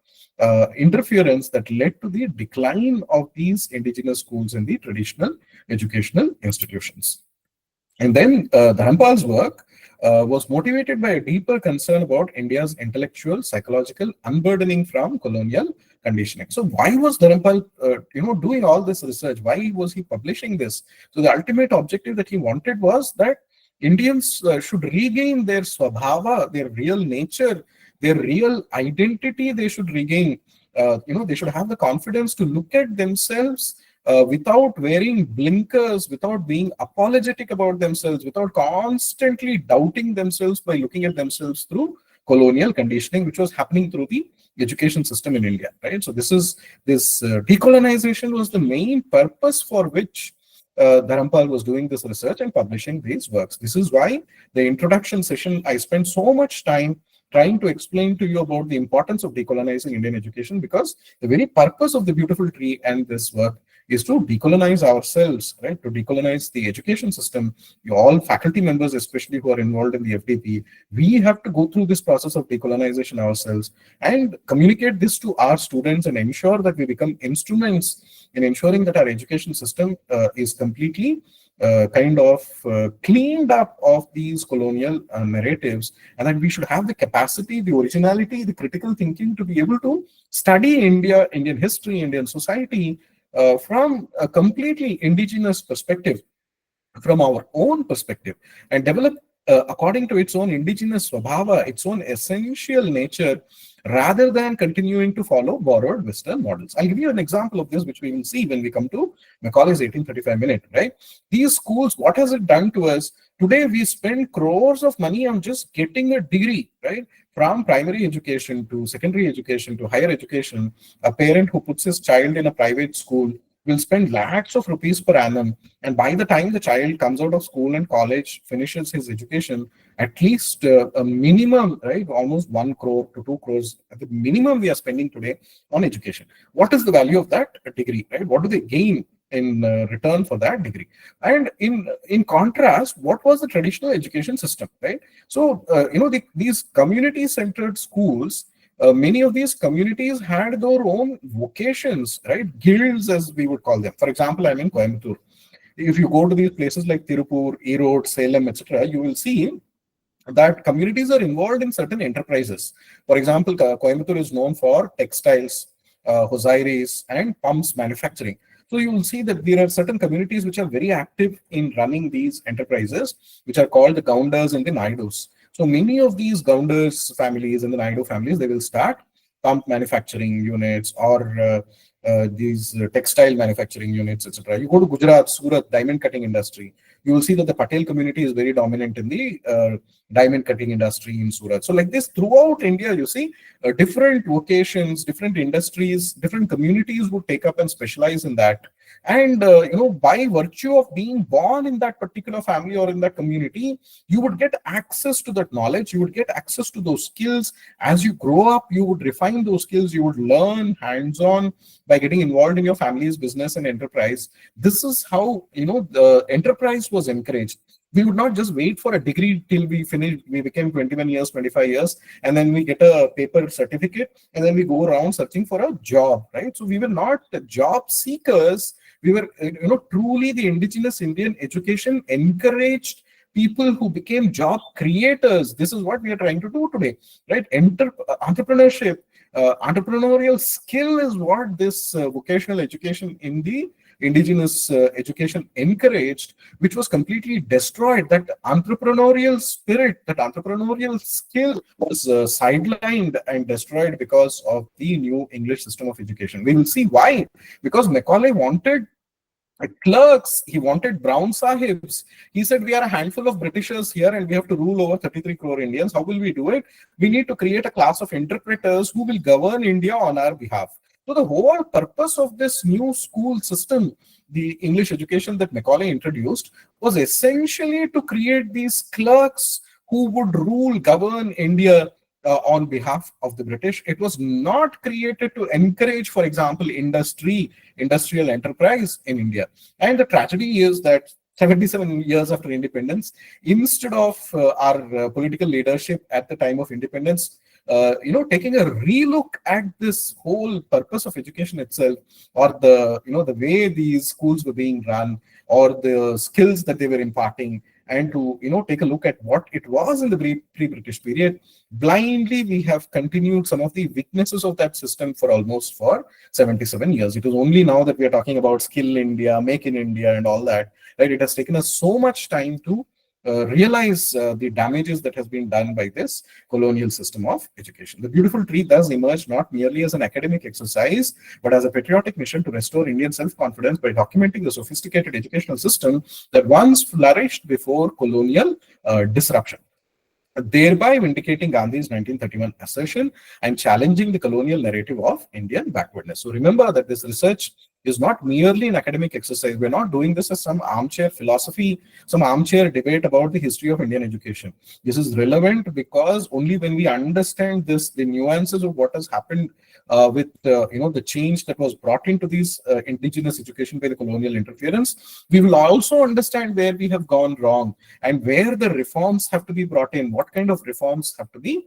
interference that led to the decline of these indigenous schools in the traditional educational institutions. And then Dharampal's work was motivated by a deeper concern about India's intellectual, psychological unburdening from colonial conditioning. So why was Dharampal, doing all this research? Why was he publishing this? So the ultimate objective that he wanted was that Indians should regain their swabhava, their real nature, their real identity. They should regain, they should have the confidence to look at themselves without wearing blinkers, without being apologetic about themselves, without constantly doubting themselves by looking at themselves through colonial conditioning, which was happening through the education system in India, right? So this decolonization was the main purpose for which Dharampal was doing this research and publishing these works. This is why the introduction session, I spent so much time trying to explain to you about the importance of decolonizing Indian education, because the very purpose of the beautiful tree and this work is to decolonize ourselves, right? To decolonize the education system. You all faculty members, especially who are involved in the FDP, we have to go through this process of decolonization ourselves and communicate this to our students and ensure that we become instruments in ensuring that our education system is completely cleaned up of these colonial narratives, and that we should have the capacity, the originality, the critical thinking to be able to study India, Indian history, Indian society from a completely indigenous perspective, from our own perspective, and develop according to its own indigenous swabhava, its own essential nature, rather than continuing to follow borrowed Western models. I'll give you an example of this, which we will see when we come to Macaulay's 1835 minute, right? These schools, what has it done to us? Today, we spend crores of money on just getting a degree, right? From primary education to secondary education to higher education. A parent who puts his child in a private school will spend lakhs of rupees per annum. And by the time the child comes out of school and college, finishes his education, at least a minimum, right, almost 1 crore to 2 crores, at the minimum we are spending today on education. What is the value of that degree, right? What do they gain in return for that degree? And in contrast, what was the traditional education system, right? So, these community-centered schools, many of these communities had their own vocations, right? Guilds, as we would call them. For example, I'm in Coimbatore. If you go to these places like Tirupur, Erode, Salem, etc., you will see that communities are involved in certain enterprises. For example, Coimbatore is known for textiles, hosieries, and pumps manufacturing. So you will see that there are certain communities which are very active in running these enterprises, which are called the Gaundars and the Naidus. So many of these Gaundars families and the Naidu families, they will start pump manufacturing units or these textile manufacturing units, etc. You go to Gujarat, Surat, diamond cutting industry, you will see that the Patel community is very dominant in the diamond cutting industry in Surat. So like this throughout India, you see different vocations, different industries, different communities would take up and specialize in that. And by virtue of being born in that particular family or in that community, you would get access to that knowledge, you would get access to those skills. As you grow up, you would refine those skills, you would learn hands-on by getting involved in your family's business and enterprise. This is how the enterprise was encouraged. We would not just wait for a degree till we finish, we became 21 years, 25 years, and then we get a paper certificate, and then we go around searching for a job, right? So we were not job seekers. We were, truly the indigenous Indian education encouraged people who became job creators. This is what we are trying to do today, right? Entrepreneurship, entrepreneurial skill is what this vocational education in the indigenous education encouraged, which was completely destroyed. That entrepreneurial spirit, that entrepreneurial skill was sidelined and destroyed because of the new English system of education. We will see why. Because Macaulay wanted clerks, he wanted brown sahibs. He said, we are a handful of Britishers here and we have to rule over 33 crore Indians. How will we do it? We need to create a class of interpreters who will govern India on our behalf. So the whole purpose of this new school system, the English education that Macaulay introduced, was essentially to create these clerks who would rule, govern India on behalf of the British. It was not created to encourage, for example, industrial enterprise in India. And the tragedy is that 77 years after independence, instead of our political leadership at the time of independence, taking a relook at this whole purpose of education itself, or the way these schools were being run, or the skills that they were imparting, and to take a look at what it was in the pre-British period, blindly we have continued some of the weaknesses of that system for 77 years. It is only now that we are talking about Skill India, Make in India, and all that, right? It has taken us so much time to realize the damages that has been done by this colonial system of education. The beautiful tree thus emerged not merely as an academic exercise, but as a patriotic mission to restore Indian self-confidence by documenting the sophisticated educational system that once flourished before colonial disruption, thereby vindicating Gandhi's 1931 assertion and challenging the colonial narrative of Indian backwardness. So remember that this research is not merely an academic exercise. We're not doing this as some armchair philosophy, some armchair debate about the history of Indian education. This is relevant because only when we understand this, the nuances of what has happened with the change that was brought into these indigenous education by the colonial interference, we will also understand where we have gone wrong and where the reforms have to be brought in, what kind of reforms have to be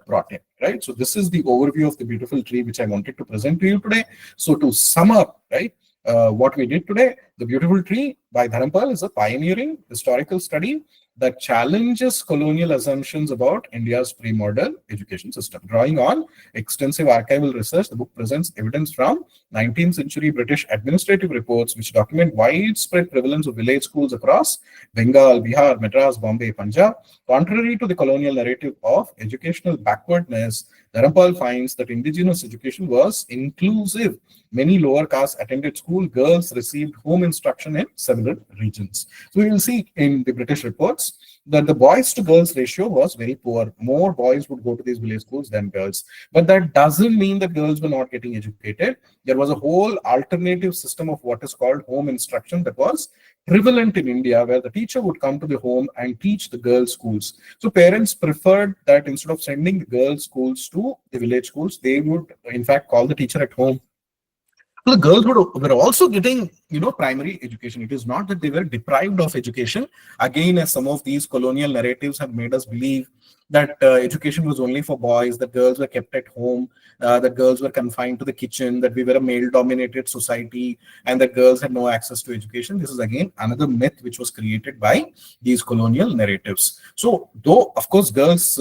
brought in, right? So this is the overview of the beautiful tree which I wanted to present to you today. So to sum up, right, what we did today, the beautiful tree by Dharampal is a pioneering historical study that challenges colonial assumptions about India's pre-modern education system. Drawing on extensive archival research, the book presents evidence from 19th century British administrative reports which document widespread prevalence of village schools across Bengal, Bihar, Madras, Bombay, Punjab. Contrary to the colonial narrative of educational backwardness, Dharampal finds that indigenous education was inclusive. Many lower castes attended school. Girls received home instruction in several regions. So we will see in the British reports that the boys to girls ratio was very poor. More boys would go to these village schools than girls. But that doesn't mean that girls were not getting educated. There was a whole alternative system of what is called home instruction that was prevalent in India, where the teacher would come to the home and teach the girls' schools. So parents preferred that instead of sending the girls' schools to the village schools, they would in fact call the teacher at home. So the girls were also getting, primary education. It is not that they were deprived of education. Again, as some of these colonial narratives have made us believe that education was only for boys, that girls were kept at home, that girls were confined to the kitchen, that we were a male-dominated society, and that girls had no access to education. This is again another myth which was created by these colonial narratives. So, though of course girls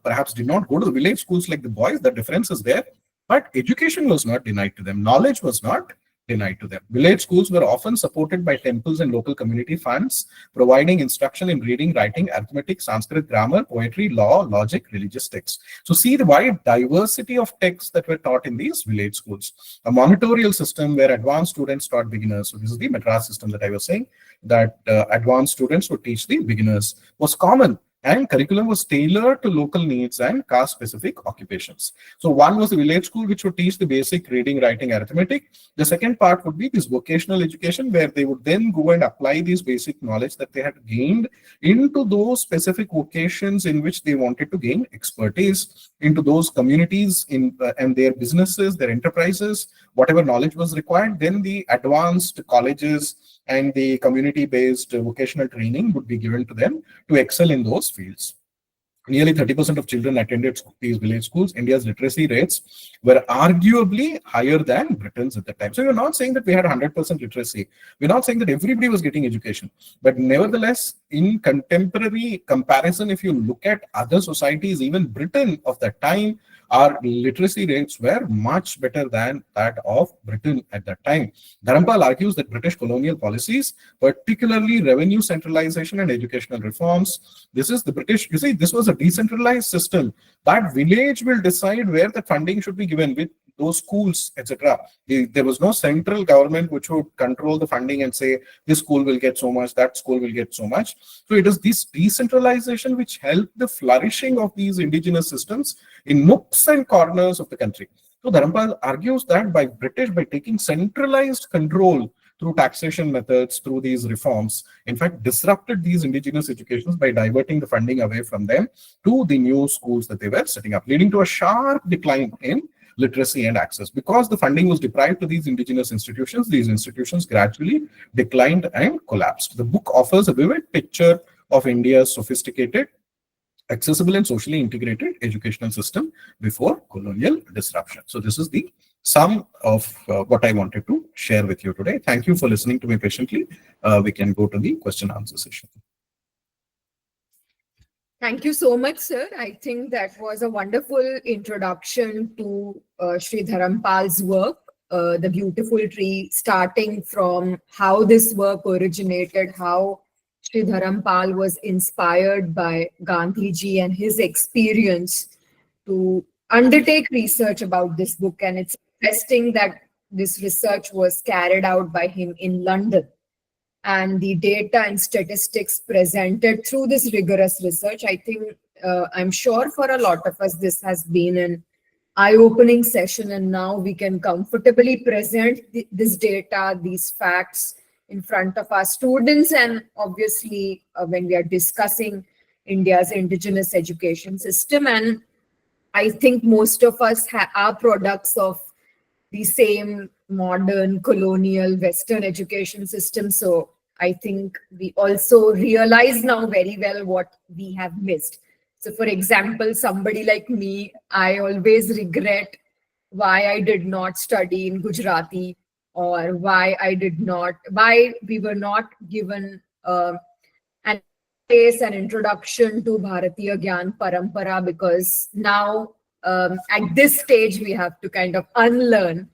perhaps did not go to the village schools like the boys, the difference is there. But education was not denied to them. Knowledge was not denied to them. Village schools were often supported by temples and local community funds, providing instruction in reading, writing, arithmetic, Sanskrit grammar, poetry, law, logic, religious texts. So see the wide diversity of texts that were taught in these village schools. A monitorial system where advanced students taught beginners. So this is the Madras system that I was saying, that advanced students would teach the beginners, was common, and curriculum was tailored to local needs and caste-specific occupations. So one was the village school, which would teach the basic reading, writing, arithmetic. The second part would be this vocational education, where they would then go and apply these basic knowledge that they had gained into those specific vocations in which they wanted to gain expertise, into those communities and their businesses, their enterprises, whatever knowledge was required. Then the advanced colleges and the community-based vocational training would be given to them to excel in those fields. Nearly 30% of children attended these village schools. India's literacy rates were arguably higher than Britain's at the time. So we're not saying that we had 100% literacy. We're not saying that everybody was getting education. But nevertheless, in contemporary comparison, if you look at other societies, even Britain of that time, our literacy rates were much better than that of Britain at that time. Dharampal argues that British colonial policies, particularly revenue centralization and educational reforms, this is the British, you see, this was a decentralized system. That village will decide where the funding should be given with those schools, etc. There was no central government which would control the funding and say, this school will get so much, that school will get so much. So it is this decentralization which helped the flourishing of these indigenous systems in nooks and corners of the country. So Dharampal argues that by taking centralized control through taxation methods, through these reforms, in fact, disrupted these indigenous educations by diverting the funding away from them to the new schools that they were setting up, leading to a sharp decline in literacy and access. Because the funding was deprived to these indigenous institutions, these institutions gradually declined and collapsed. The book offers a vivid picture of India's sophisticated, accessible and socially integrated educational system before colonial disruption. So this is the sum of what I wanted to share with you today. Thank you for listening to me patiently. We can go to the question answer session. Thank you so much, sir. I think that was a wonderful introduction to Sri Dharampal's work, The Beautiful Tree, starting from how this work originated, how Sri Dharampal was inspired by Gandhiji and his experience to undertake research about this book. And it's interesting that this research was carried out by him in London. And the data and statistics presented through this rigorous research, I think, I'm sure for a lot of us, this has been an eye-opening session. And now we can comfortably present this data, these facts in front of our students. And obviously, when we are discussing India's indigenous education system, and I think most of us are products of the same modern colonial Western education system. So I think we also realize now very well what we have missed. So for example, somebody like me, I always regret why I did not study in Gujarati, or why we were not given an introduction to Bharatiya Gyan Parampara, because now at this stage, we have to kind of unlearn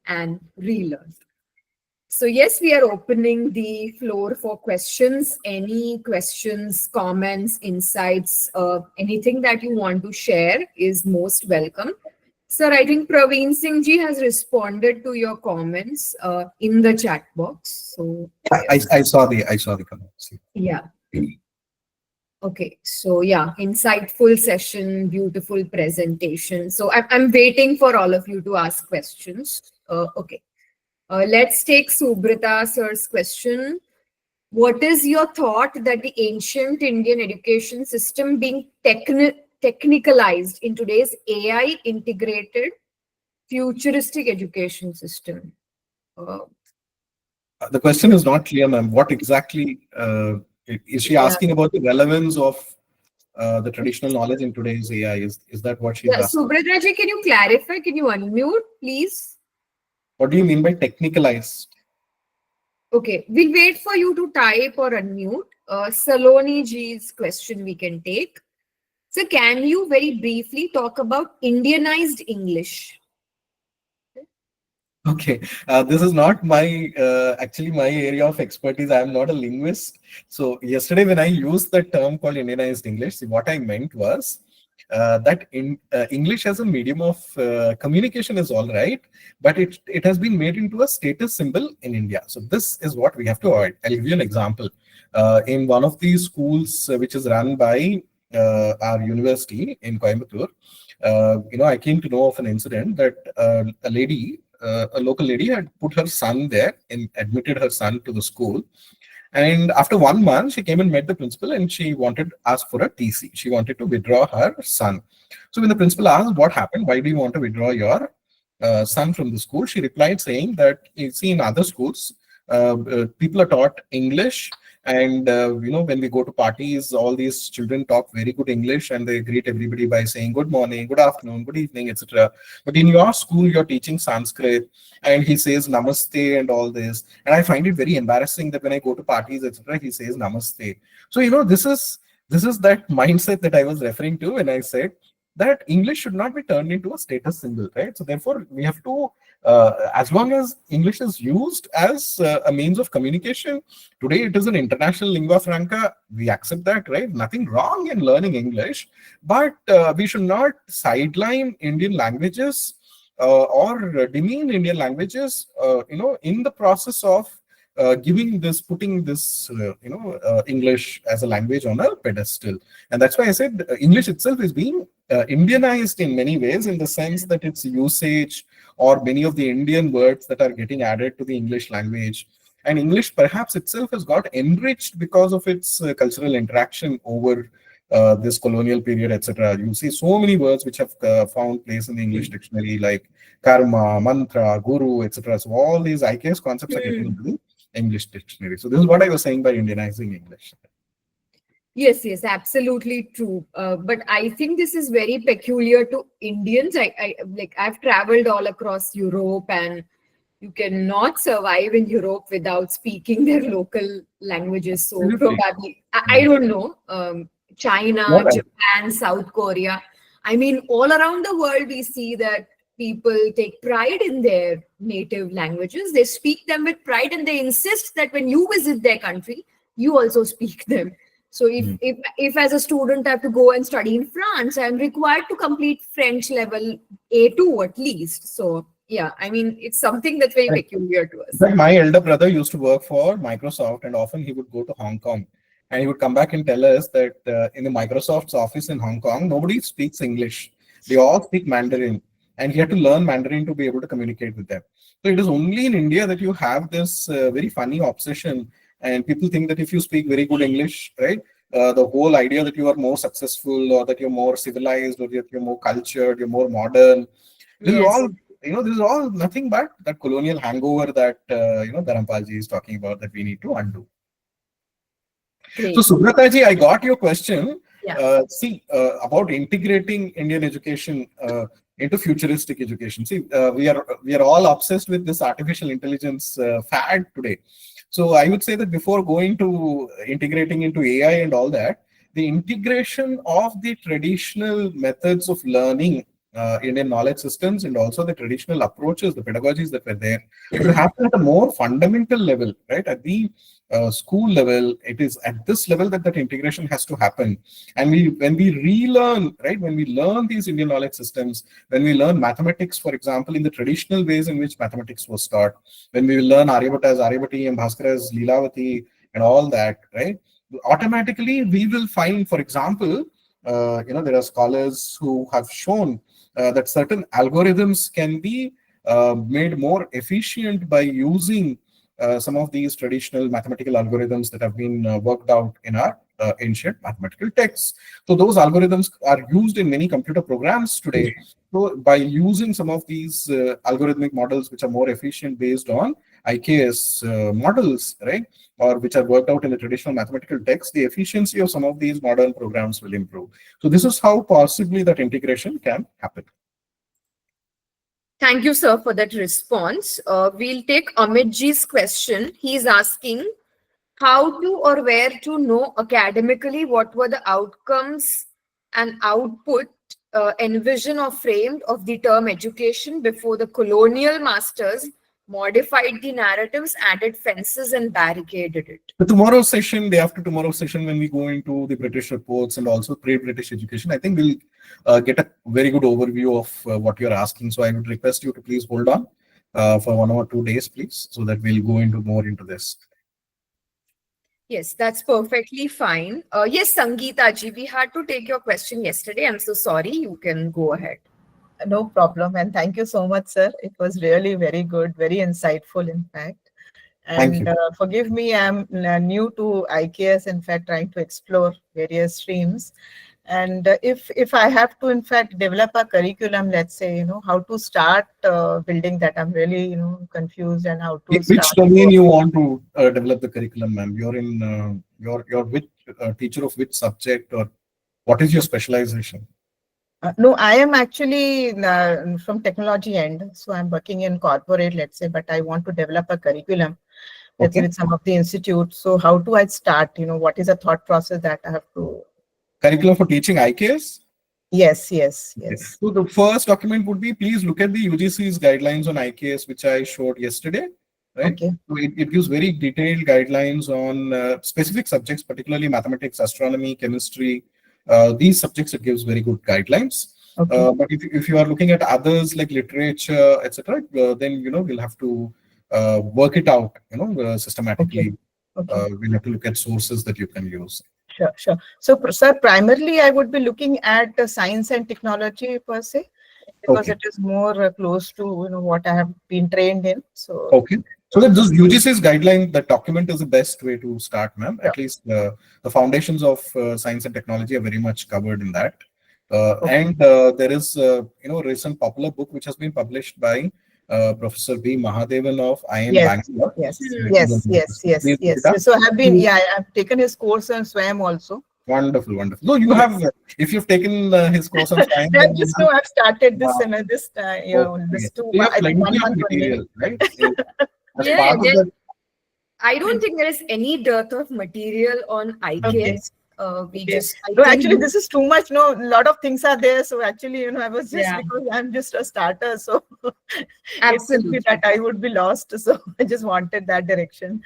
and relearn. So yes, we are opening the floor for questions. Any questions, comments, insights, anything that you want to share is most welcome. Sir, I think Praveen Singh ji has responded to your comments in the chat box. So I saw the comments. Yeah. Okay, so yeah, insightful session, beautiful presentation. So I'm waiting for all of you to ask questions. Okay, let's take Subrita sir's question. What is your thought that the ancient Indian education system being technicalized in today's AI integrated futuristic education system? The question is not clear, ma'am. What exactly is she asking about the relevance of the traditional knowledge in today's AI? Is that what she's asking? Subrita ji, can you clarify? Can you unmute, please? What do you mean by technicalized? Okay, we'll wait for you to type or unmute. Saloni ji's question we can take. So can you very briefly talk about Indianized English? Okay, this is not my actually my area of expertise. I am not a linguist. So yesterday, when I used the term called Indianized English, see, what I meant was that in English as a medium of communication is all right, but it has been made into a status symbol in India. So this is what we have to avoid. I'll give you an example. In one of these schools which is run by our university in Coimbatore, I came to know of an incident that a local lady had put her son there and admitted her son to the school. And after 1 month, she came and met the principal and she wanted to ask for a TC. She wanted to withdraw her son. So when the principal asked what happened, why do you want to withdraw your son from the school? She replied saying that, you see, in other schools, people are taught English, and when we go to parties, all these children talk very good English and they greet everybody by saying good morning, good afternoon, good evening, etc. But in your school, you're teaching Sanskrit, and he says namaste and all this. And I find it very embarrassing that when I go to parties, etc., he says namaste. So this is that mindset that I was referring to when I said that English should not be turned into a status symbol, right? So therefore, we have to, as long as English is used as a means of communication, today it is an international lingua franca. We accept that, right? Nothing wrong in learning English, but we should not sideline Indian languages or demean Indian languages, in the process of putting this, English as a language on a pedestal. And that's why I said English itself is being Indianized in many ways, in the sense that its usage or many of the Indian words that are getting added to the English language. And English perhaps itself has got enriched because of its cultural interaction over this colonial period, etc. You see so many words which have found place in the English dictionary, like karma, mantra, guru, etc. So all these IKS concepts are getting into the English dictionary. So this is what I was saying by Indianizing English. Yes, absolutely true. But I think this is very peculiar to Indians. I've traveled all across Europe, and you cannot survive in Europe without speaking their local languages. So Absolutely. probably, I don't know, China, What I- Japan, South Korea. I mean, all around the world, we see that people take pride in their native languages. They speak them with pride, and they insist that when you visit their country, you also speak them. So if as a student I have to go and study in France, I'm required to complete French level A2 at least. So yeah, I mean, it's something that's very Right. peculiar to In us. fact, my elder brother used to work for Microsoft, and often he would go to Hong Kong, and he would come back and tell us that in the Microsoft's office in Hong Kong, nobody speaks English. They all speak Mandarin, and he had to learn Mandarin to be able to communicate with them. So it is only in India that you have this very funny obsession, and people think that if you speak very good English, right, the whole idea that you are more successful, or that you're more civilized, or that you're more cultured, you're more modern. This is Yes, all, this is all nothing but that colonial hangover that Dharampalji is talking about, that we need to undo. So great. Subrataji, I got your question. Yeah. About integrating Indian education into futuristic education. See, we are all obsessed with this artificial intelligence fad today. So I would say that before going to integrating into AI and all that, the integration of the traditional methods of learning Indian knowledge systems, and also the traditional approaches, the pedagogies that were there, should happen at a more fundamental level, right? At the school level, it is at this level that integration has to happen. And when we relearn, right, when we learn these Indian knowledge systems, when we learn mathematics, for example, in the traditional ways in which mathematics was taught, when we will learn Aryabhatta as Aryabhati and Bhaskara as Leelavati and all that, right, automatically we will find, for example, there are scholars who have shown that certain algorithms can be made more efficient by using some of these traditional mathematical algorithms that have been worked out in our ancient mathematical texts. So those algorithms are used in many computer programs today. So by using some of these algorithmic models, which are more efficient based on IKS models, right, or which are worked out in the traditional mathematical text, the efficiency of some of these modern programs will improve. So this is how possibly that integration can happen. Thank you, sir, for that response. We'll take Amitji's question. He's asking how to or where to know academically what were the outcomes and output envisioned or framed of the term education before the colonial masters modified the narratives, added fences, and barricaded it? The tomorrow session, day after tomorrow session, when we go into the British reports and also pre-British education, I think we'll get a very good overview of what you're asking. So I would request you to please hold on for 1 or 2 days, please, so that we'll go into more into this. Yes, that's perfectly fine. Yes, Sangeeta ji, we had to take your question yesterday. I'm so sorry. You can go ahead. No problem. And thank you so much, sir. It was really very good, very insightful, in fact. Thank And you. forgive me, I'm new to IKS, in fact, trying to explore various streams. And if I have to, in fact, develop a curriculum, let's say, how to start building that, I'm really, confused and how to Which start. domain you want to develop the curriculum, ma'am? You're in you're which teacher of which subject, or what is your specialization? No, I am actually from technology end. So I'm working in corporate, let's say, but I want to develop a curriculum, let's say, Okay. with some of the institutes. So how do I start? What is the thought process that I have to? Curriculum for teaching IKS? Yes. Okay. So the first document would be, please look at the UGC's guidelines on IKS, which I showed yesterday, right? Okay. So it gives very detailed guidelines on specific subjects, particularly mathematics, astronomy, chemistry. These subjects, it gives very good guidelines. Okay. But if you are looking at others like literature, etc., then we'll have to work it out, systematically. Okay. We'll have to look at sources that you can use. Sure. So, sir, primarily I would be looking at science and technology per se, because Okay. it is more close to what I have been trained in. So, Okay. So that this UGC's guideline, the document is the best way to start, ma'am. Yeah. At least the foundations of science and technology are very much covered in that. Okay. And there is, a recent popular book which has been published by Professor B. Mahadevan of IIM Yes. Bangalore. Yes. Please look it up. So I've taken his course on SWAM also. Wonderful. No, you have, if you've taken his course on science, I just know I've started this Wow. and this, Okay. this So 2 you have I think 1 plenty of month only. material, right? As Yeah, part of there- that, I don't think there is any dearth of material on IKS. We Okay. just, I No, think actually, this is too much. No, a lot of things are there. So actually, I was just, Yeah. because I'm just a starter. So it would be absolutely. that I would be lost. So I just wanted that direction.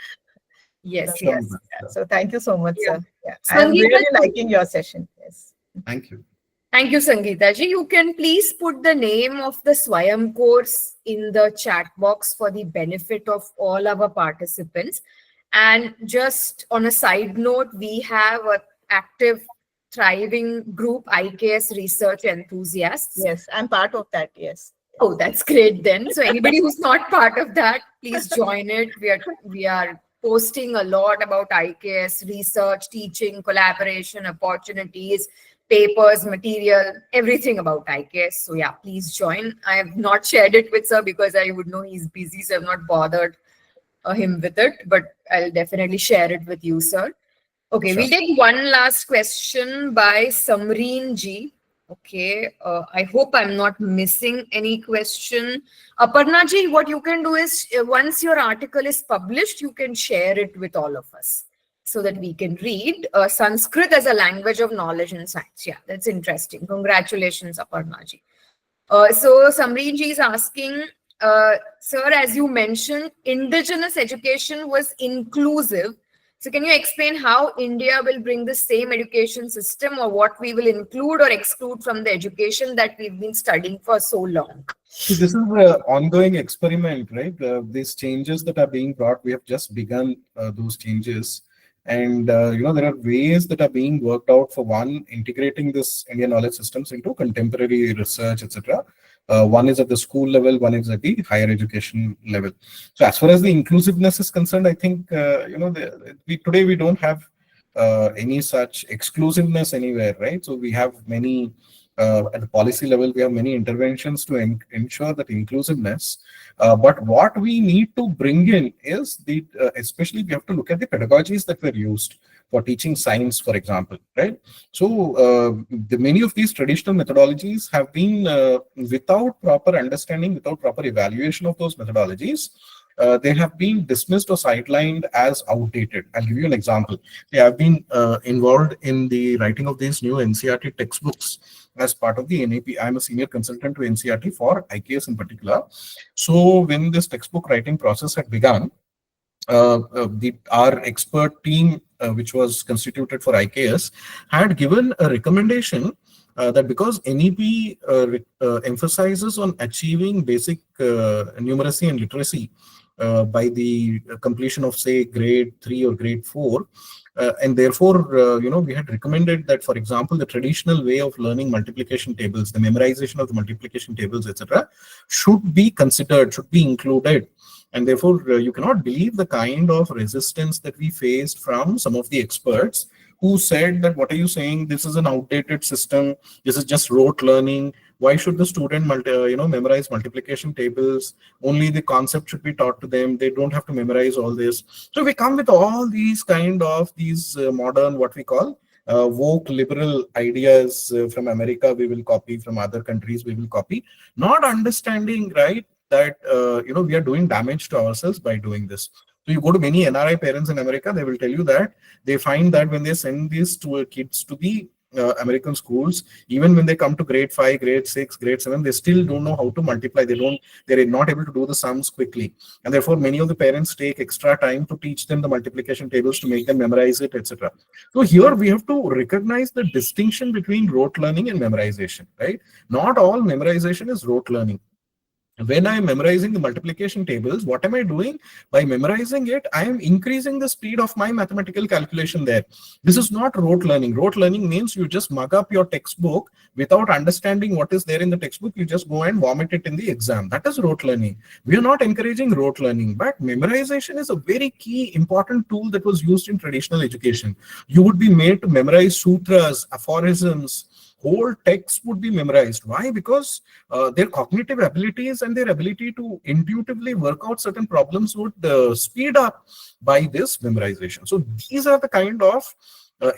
Yes, Sure, yes. ma'am. Yeah. So thank you so much, Yeah. sir. Yeah. I'm Sangeeta really ji- liking your session. Yes. Thank you. Thank you, Sangeeta ji. You can please put the name of the Swayam course in the chat box for the benefit of all our participants. And just on a side note, we have an active, thriving group, IKS research enthusiasts. Yes, I'm part of that. Yes. Oh, that's great then. So anybody who's not part of that, please join it. We are posting a lot about IKS research, teaching, collaboration, opportunities, papers, material, everything about IKS. So yeah, please join. I have not shared it with sir because I would know he's busy, so I've not bothered him with it, but I'll definitely share it with you, sir. Okay, Sure. we'll take one last question by Samreen ji. Okay, I hope I'm not missing any question. Aparna ji, what you can do is once your article is published, you can share it with all of us so that we can read Sanskrit as a language of knowledge and science. Yeah, that's interesting. Congratulations, Aparna ji. So Samreen ji is asking, sir, as you mentioned, indigenous education was inclusive. So can you explain how India will bring the same education system, or what we will include or exclude from the education that we've been studying for so long? So this is an ongoing experiment, right? These changes that are being brought, we have just begun those changes. And, there are ways that are being worked out for one, integrating this Indian knowledge systems into contemporary research, etc. One is at the school level, one is at the higher education level. So as far as the inclusiveness is concerned, I think, today we don't have any such exclusiveness anywhere, right? So we have many, at the policy level, we have many interventions to ensure that inclusiveness. But what we need to bring in is especially we have to look at the pedagogies that were used for teaching science, for example, right? So many of these traditional methodologies have been without proper understanding, without proper evaluation of those methodologies. They have been dismissed or sidelined as outdated. I'll give you an example. They have been involved in the writing of these new NCERT textbooks, as part of the NAP. I'm a senior consultant to NCERT for IKS in particular. So when this textbook writing process had begun, our expert team, which was constituted for IKS, had given a recommendation that because NEP emphasizes on achieving basic numeracy and literacy by the completion of, say, grade 3 or grade 4, and therefore, we had recommended that, for example, the traditional way of learning multiplication tables, the memorization of the multiplication tables, etc., should be considered, should be included. And therefore, you cannot believe the kind of resistance that we faced from some of the experts who said that, what are you saying? This is an outdated system. This is just rote learning. Why should the student memorize multiplication tables? Only the concept should be taught to them. They don't have to memorize all this. So we come with all these kind of modern, what we call woke liberal ideas from America. We will copy from other countries. We will copy, not understanding, right, that we are doing damage to ourselves by doing this. So you go to many NRI parents in America, they will tell you that they find that when they send these kids to the American schools, even when they come to grade 5, grade 6, grade 7, they still don't know how to multiply. They're not able to do the sums quickly. And therefore, many of the parents take extra time to teach them the multiplication tables, to make them memorize it, etc. So here we have to recognize the distinction between rote learning and memorization, right? Not all memorization is rote learning. When I am memorizing the multiplication tables, what am I doing? By memorizing it, I am increasing the speed of my mathematical calculation there. This is not rote learning. Rote learning means you just mug up your textbook without understanding what is there in the textbook. You just go and vomit it in the exam. That is rote learning. We are not encouraging rote learning, but memorization is a very key, important tool that was used in traditional education. You would be made to memorize sutras, aphorisms. Whole text would be memorized. Why? Because their cognitive abilities and their ability to intuitively work out certain problems would speed up by this memorization. So these are the kind of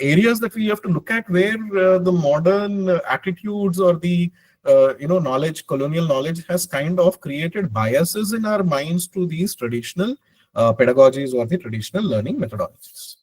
areas that we have to look at, where the modern attitudes or the knowledge, colonial knowledge, has kind of created biases in our minds to these traditional pedagogies or the traditional learning methodologies.